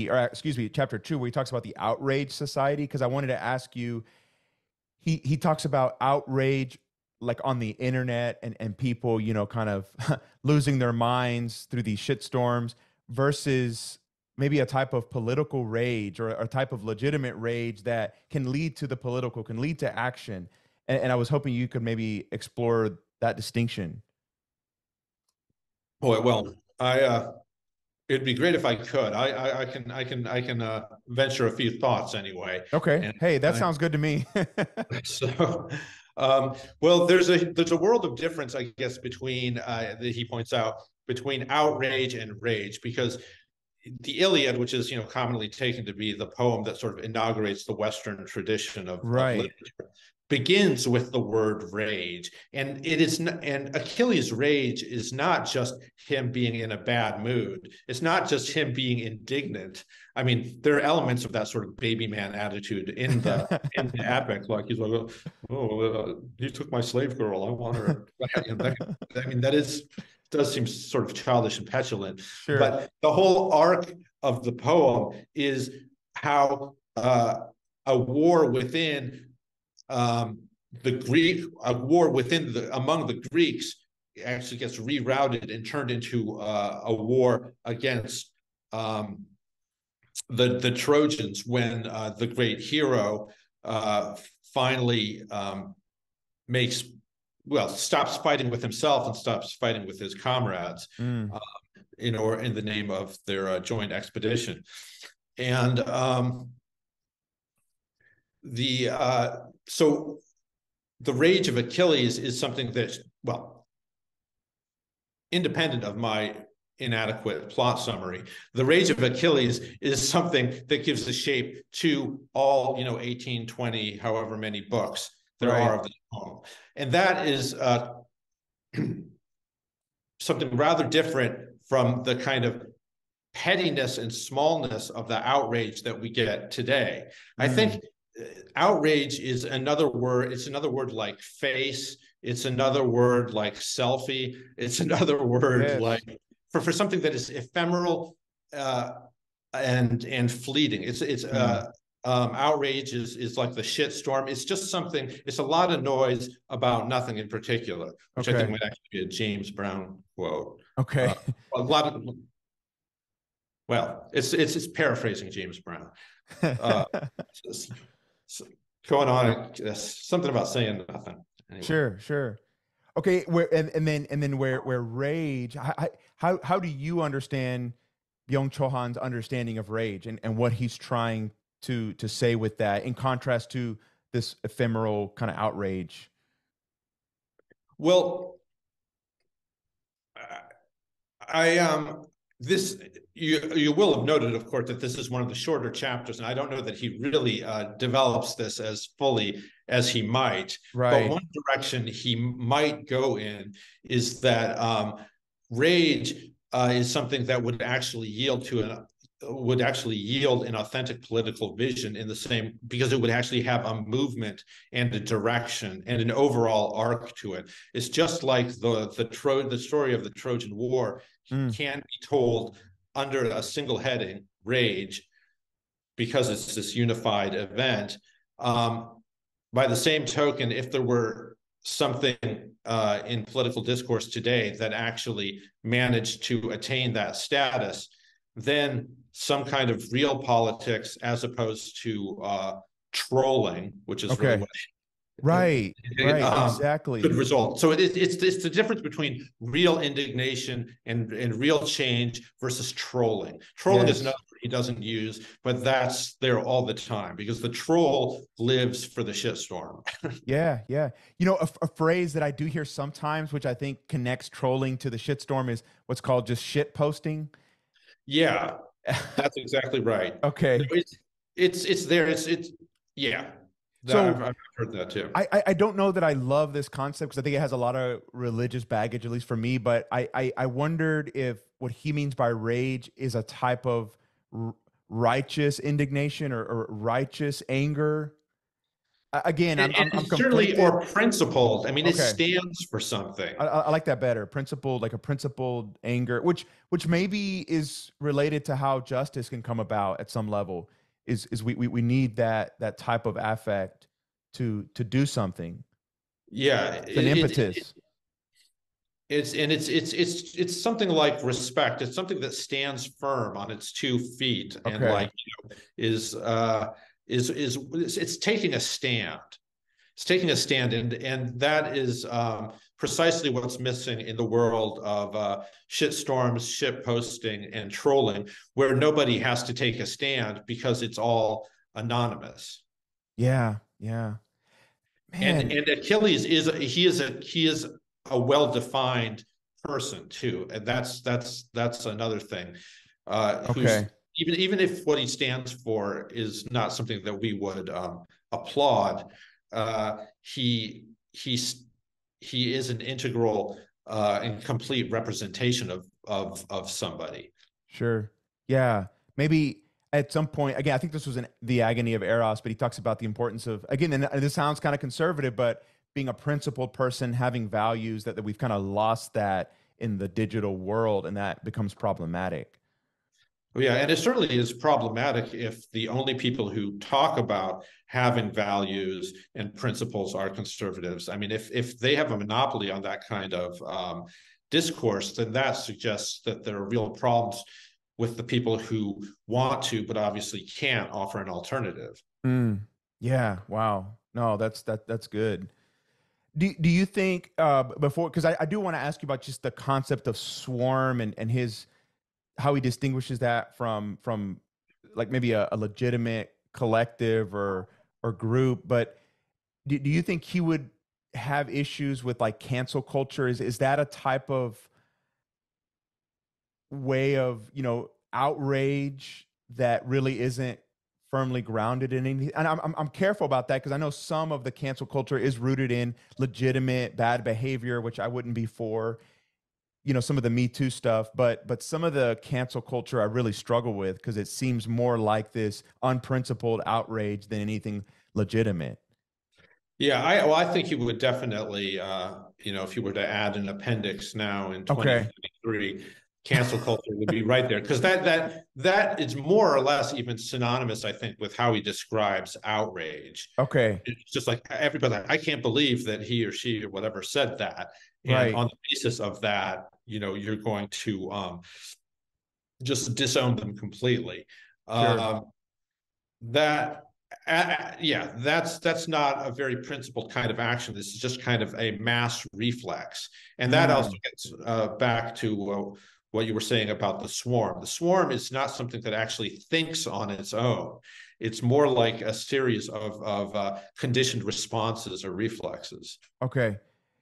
or excuse me, chapter 2, where he talks about the outrage society? Because I wanted to ask you, he talks about outrage like on the internet, and people, kind of losing their minds through these shitstorms versus maybe a type of political rage or a type of legitimate rage that can lead to the political, can lead to action. And I was hoping you could maybe explore that distinction. Boy, well, it'd be great if I could. I can venture a few thoughts anyway. Okay. And Hey, that I, sounds good to me. so, well, there's a world of difference, I guess, between that he points out between outrage and rage, because the Iliad, which is commonly taken to be the poem that sort of inaugurates the Western tradition of Right. literature, begins with the word rage, and it is not, and Achilles' rage is not just him being in a bad mood. It's not just him being indignant. I mean, there are elements of that sort of baby man attitude in the epic. Like he's like, he took my slave girl. I want her. I mean, that is does seem sort of childish and petulant. Sure. But the whole arc of the poem is how a war within the Greek, a war within among the Greeks actually gets rerouted and turned into a war against the Trojans when the great hero finally makes stops fighting with himself and stops fighting with his comrades, Mm. in the name of their joint expedition. And so the rage of Achilles is something that, well, independent of my inadequate plot summary, the rage of Achilles is something that gives the shape to all 18, 20, however many books there Right. are of this poem. And that is something rather different from the kind of pettiness and smallness of the outrage that we get today. I think outrage is another word. It's another word like face. It's another word like selfie. It's another word like Yes. for something that is ephemeral and fleeting. It's Mm. outrage is like the shitstorm. It's just something. It's a lot of noise about nothing in particular, which I think Okay. might actually be a James Brown quote. Okay. A lot of it's paraphrasing James Brown. Uh, going on, something about saying nothing. Anyway. Sure, sure. Okay, and then where rage, how do you understand Byung-Chul Han's understanding of rage and what he's trying to say with that in contrast to this ephemeral kind of outrage? Well, I this you will have noted, of course, that this is one of the shorter chapters, and I don't know that he really develops this as fully as he might. But Right. one direction he might go in is that rage is something that would actually yield an authentic political vision in the same, because it would actually have a movement and a direction and an overall arc to it. It's just like the story of the Trojan War Mm. can be told under a single heading, rage, because it's this unified event. By the same token, if there were something in political discourse today that actually managed to attain that status, then some kind of real politics as opposed to trolling, which is really Okay. what Right. it, Right. could Exactly. result. So it's the difference between real indignation and real change versus trolling. Trolling is another Yes. word he doesn't use, but that's there all the time because the troll lives for the shitstorm. Yeah, yeah. A phrase that I do hear sometimes, which I think connects trolling to the shitstorm, is what's called just shit posting. Yeah, that's exactly right. No, Okay. it's there. Yeah. So I've heard that too. I don't know that I love this concept because I think it has a lot of religious baggage, at least for me. But I wondered if what he means by rage is a type of righteous indignation or righteous anger. Again, I'm It's certainly conflicted. or principled. I mean, it Okay. stands for something. I like that better. Principled, like a principled anger, which maybe is related to how justice can come about at some level. Is we need that type of affect to do something. Yeah, It's an impetus. It's something like respect. It's something that stands firm on its 2 feet and Okay. like is it's taking a stand. It's taking a stand, and that is precisely what's missing in the world of shitstorms, shit posting, and trolling, where nobody has to take a stand because it's all anonymous. Yeah. Yeah. Man. And Achilles is a well defined person too, and that's another thing. Who's Okay. even if what he stands for is not something that we would applaud, he's he is an integral and complete representation of somebody. Sure. Yeah. Maybe at some point, again, I think this was in The Agony of Eros, but he talks about the importance of, again, and this sounds kind of conservative, but being a principled person, having values that we've kind of lost that in the digital world, and that becomes problematic. Yeah, and it certainly is problematic if the only people who talk about having values and principles are conservatives. I mean, if they have a monopoly on that kind of discourse, then that suggests that there are real problems with the people who want to, but obviously can't offer an alternative. Mm. Yeah. Wow. No, that's good. Do you think before, because I do want to ask you about just the concept of swarm and his how he distinguishes that from like maybe a legitimate collective or group, but do you think he would have issues with like cancel culture? Is that a type of way of, outrage that really isn't firmly grounded in anything? And I'm careful about that because I know some of the cancel culture is rooted in legitimate bad behavior, which I wouldn't be for, some of the Me Too stuff, but some of the cancel culture I really struggle with because it seems more like this unprincipled outrage than anything legitimate. Yeah, I think he would definitely, if you were to add an appendix now in Okay. 2023, cancel culture would be right there because that is more or less even synonymous, I think, with how he describes outrage. Okay. It's just like everybody, I can't believe that he or she or whatever said that, and Right. on the basis of that, you're going to just disown them completely. Sure. Um, that yeah, that's not a very principled kind of action. This is just kind of a mass reflex, and that also Mm. gets back to what you were saying about the swarm. The swarm is not something that actually thinks on its own. It's more like a series of conditioned responses or reflexes. Okay.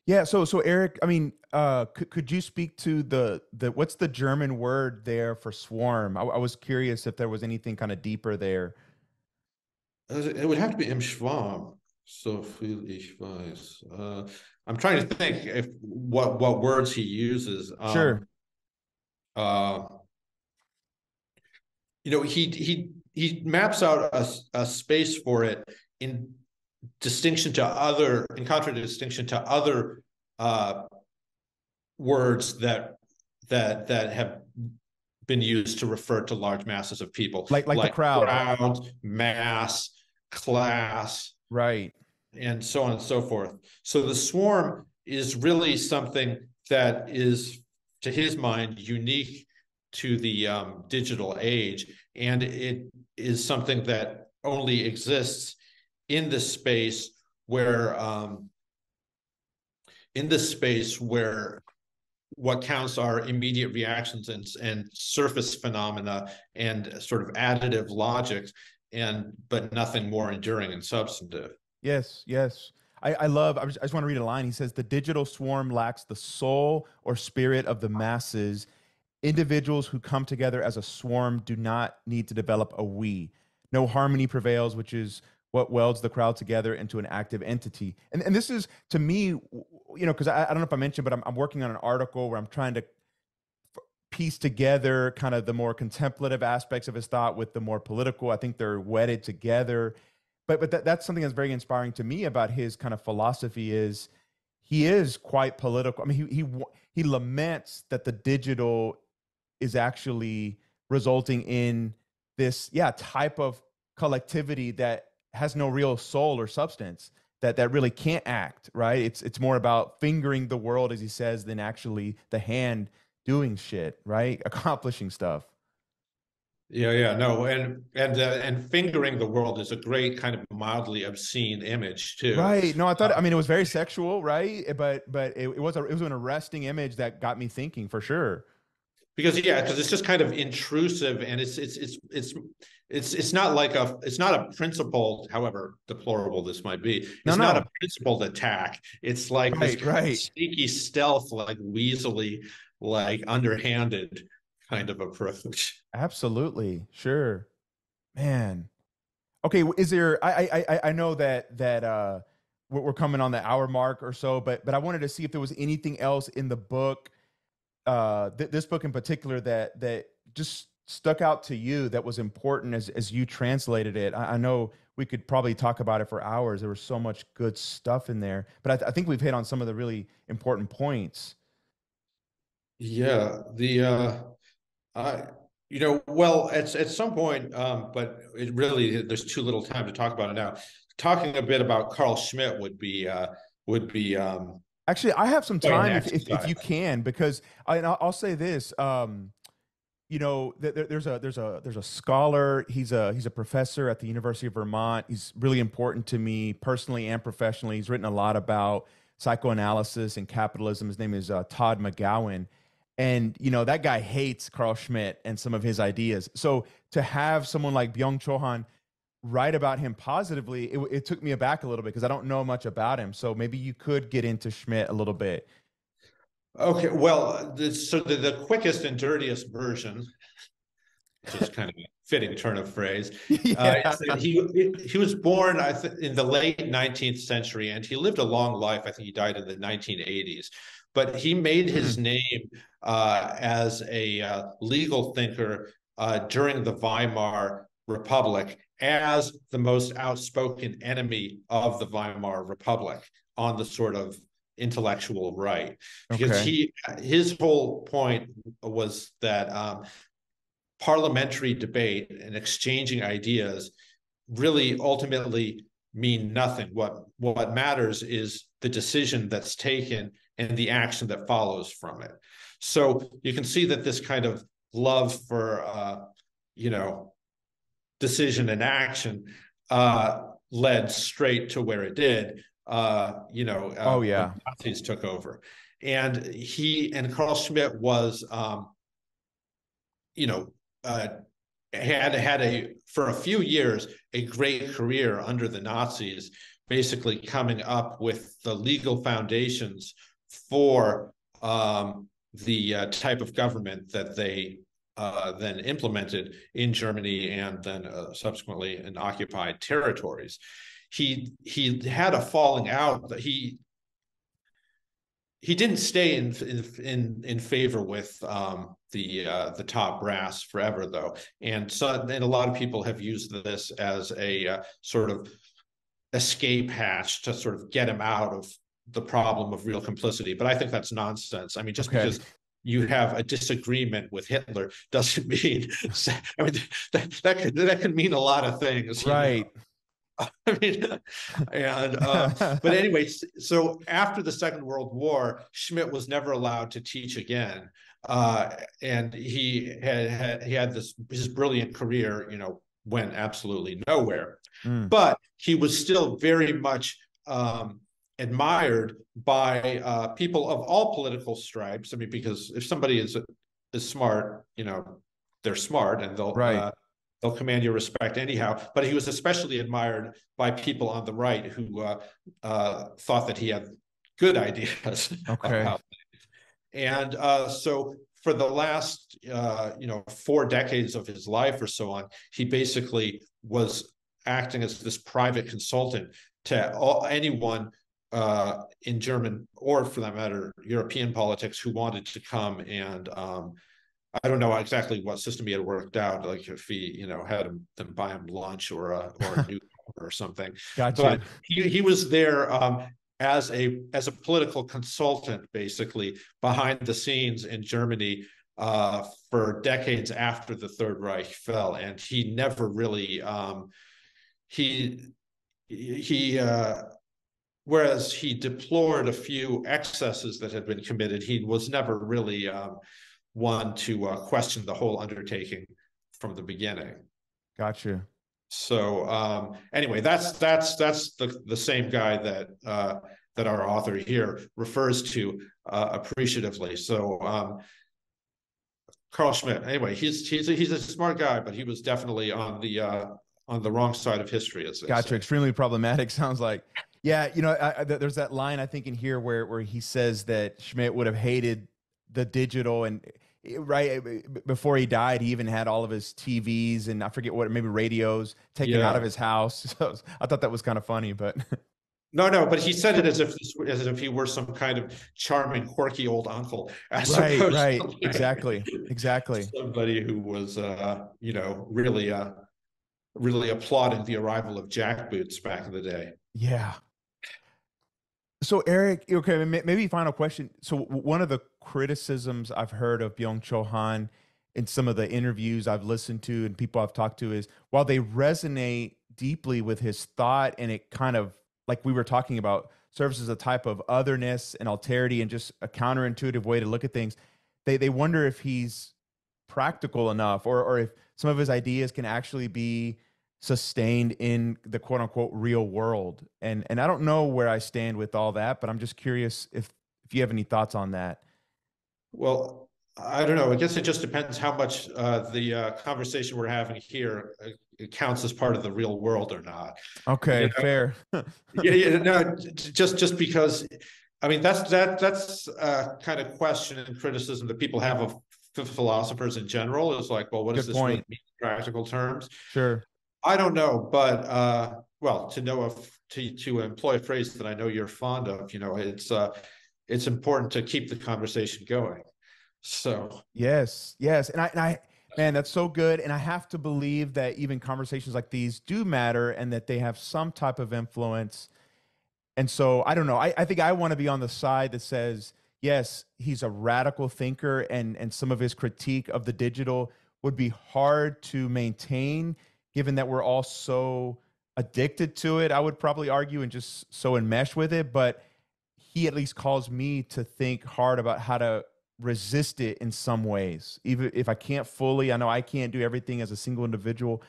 Yeah. So Eric, I mean, could you speak to the what's the German word there for swarm? I was curious if there was anything kind of deeper there. It would have to be im Schwarm, so viel ich weiß. I'm trying to think if what words he uses. Sure. Uh, he maps out a space for it in in contradistinction to other uh, words that have been used to refer to large masses of people, Like the like crowd. crowd, mass, class, Right. and so on and so forth. So the swarm is really something that is, to his mind, unique to the digital age, and it is something that only exists in the space where what counts are immediate reactions and surface phenomena and sort of additive logic, and but nothing more enduring and substantive. Yes, yes. I just want to read a line. He says, the digital swarm lacks the soul or spirit of the masses. Individuals who come together as a swarm do not need to develop a we. No harmony prevails, which is what welds the crowd together into an active entity. And this is, to me, because I don't know if I mentioned, but I'm working on an article where I'm trying to piece together kind of the more contemplative aspects of his thought with the more political. I think they're wedded together. But that's something that's very inspiring to me about his kind of philosophy is he is quite political. I mean, he laments that the digital is actually resulting in this, yeah, type of collectivity that has no real soul or substance. that really can't act, right? It's more about fingering the world, as he says, than actually the hand doing shit, right? Accomplishing stuff. Yeah, yeah, no, and fingering the world is a great kind of mildly obscene image too. Right. No, I thought, I Um, mean, it was very sexual, right? But it was an arresting image that got me thinking for sure. because yeah, because it's just kind of intrusive, and it's not like it's not a principled, however deplorable this might be. No, It's not a no. principled attack. It's like this Right, kind of right. sneaky stealth, like weaselly, like underhanded kind of approach. Absolutely. Sure. Man. Okay, is there I know that we're coming on the hour mark or so, but I wanted to see if there was anything else in the book, this book in particular, that just stuck out to you that was important as you translated it. I know we could probably talk about it for hours. There was so much good stuff in there, but I think we've hit on some of the really important points. Yeah, the I well, at some point, but it really there's too little time to talk about it now. Talking a bit about Carl Schmitt would be Actually, I have some quite an time if exercise. you can, because and I'll say this. You know, there's a scholar. He's a professor at the University of Vermont. He's really important to me personally and professionally. He's written a lot about psychoanalysis and capitalism. His name is Todd McGowan, and you know that guy hates Carl Schmitt and some of his ideas. So to have someone like Byung-Chul Han write about him positively, it took me aback a little bit because I don't know much about him. So maybe you could get into Schmitt a little bit. Okay, well, the quickest and dirtiest version, which is kind of a fitting turn of phrase, Yeah. is that he was born in the late 19th century, and he lived a long life. I think he died in the 1980s, but he made his Hmm. name as a legal thinker during the Weimar Republic as the most outspoken enemy of the Weimar Republic on the sort of intellectual right, because Okay. his whole point was that parliamentary debate and exchanging ideas really ultimately mean nothing. What matters is the decision that's taken and the action that follows from it. So you can see that this kind of love for you know decision and action led straight to where it did. Oh When yeah. Nazis took over, and Carl Schmitt was you know, uh, had a for a few years a great career under the Nazis, basically coming up with the legal foundations for the type of government that they then implemented in Germany and then subsequently in occupied territories. He had a falling out. He didn't stay in favor with the top brass forever, though, and a lot of people have used this as a sort of escape hatch to sort of get him out of the problem of real complicity. But I think that's nonsense. I mean, just Okay. because you have a disagreement with Hitler doesn't mean. I mean, that could mean a lot of things, you know. Right. I mean, and but anyway, so after the Second World War, Schmitt was never allowed to teach again, and he had this his brilliant career, went absolutely nowhere. Mm. But he was still very much admired by people of all political stripes. I mean, because if somebody is smart, they're smart, and Right. they'll command your respect anyhow. But he was especially admired by people on the right who thought that he had good ideas Okay. about. And so for the last 4 decades of his life or so on, he basically was acting as this private consultant to anyone in German, or for that matter, European politics, who wanted to come and I don't know exactly what system he had worked out, like if he, had them buy him lunch or a new or something. Got you. But he was there as a political consultant, basically behind the scenes in Germany for decades after the Third Reich fell, and he never really he he whereas he deplored a few excesses that had been committed, he was never really one to question the whole undertaking from the beginning. Gotcha. So anyway, that's the same guy that our author here refers to appreciatively. So Carl Schmitt. Anyway, he's a smart guy, but he was definitely on the wrong side of history, as they Gotcha. say. Extremely problematic. Sounds like. Yeah, there's that line I think in here where he says that Schmidt would have hated the digital and right before he died, he even had all of his TVs and I forget what, maybe radios taken out of Yeah. his house. So I thought that was kind of funny, but No, no, but he said it as if he were some kind of charming, quirky old uncle, as right, opposed to right, like exactly, exactly. somebody who was, really, really applauding the arrival of jackboots back in the day. Yeah. So Eric, okay, maybe final question. So one of the criticisms I've heard of Byung-Chul Han in some of the interviews I've listened to and people I've talked to is while they resonate deeply with his thought and it kind of like we were talking about serves as a type of otherness and alterity and just a counterintuitive way to look at things, they wonder if he's practical enough or if some of his ideas can actually be sustained in the quote unquote real world. And I don't know where I stand with all that, but I'm just curious if you have any thoughts on that. Well, I don't know. I guess it just depends how much the conversation we're having here it counts as part of the real world or not. You Okay, know, fair. yeah, yeah, no, just because, I mean, that's kind of question and criticism that people have of philosophers in general is like, well, what does Good this really point. mean in practical terms? Sure. I don't know, but well, to know if to employ a phrase that I know you're fond of, it's important to keep the conversation going. So Yes, yes. And I, man, that's so good. And I have to believe that even conversations like these do matter and that they have some type of influence. And so I don't know. I think I want to be on the side that says, yes, he's a radical thinker and some of his critique of the digital would be hard to maintain given that we're all so addicted to it. I would probably argue and just so enmeshed with it, but he at least calls me to think hard about how to resist it in some ways. Even if I can't fully, I know I can't do everything as a single individual.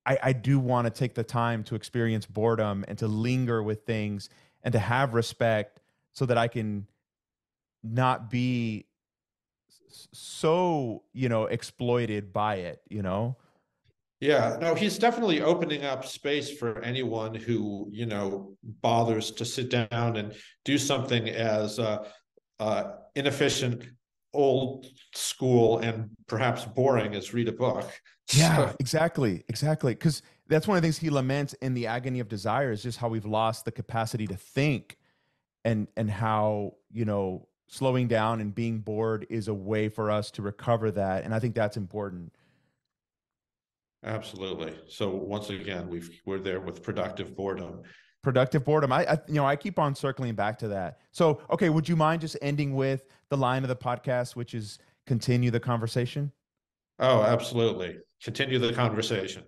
I do want to take the time to experience boredom and to linger with things and to have respect so that I can not be so, exploited by it, yeah, no, he's definitely opening up space for anyone who, bothers to sit down and do something as inefficient, old school, and perhaps boring as read a book. Yeah, So exactly. Exactly. Because that's one of the things he laments in The Agony of Desire is just how we've lost the capacity to think and how, slowing down and being bored is a way for us to recover that. And I think that's important. absolutely. So once again, we're there with productive boredom. Productive boredom. I keep on circling back to that. So, okay, would you mind just ending with the line of the podcast, which is continue the conversation? Oh, absolutely. Continue the conversation.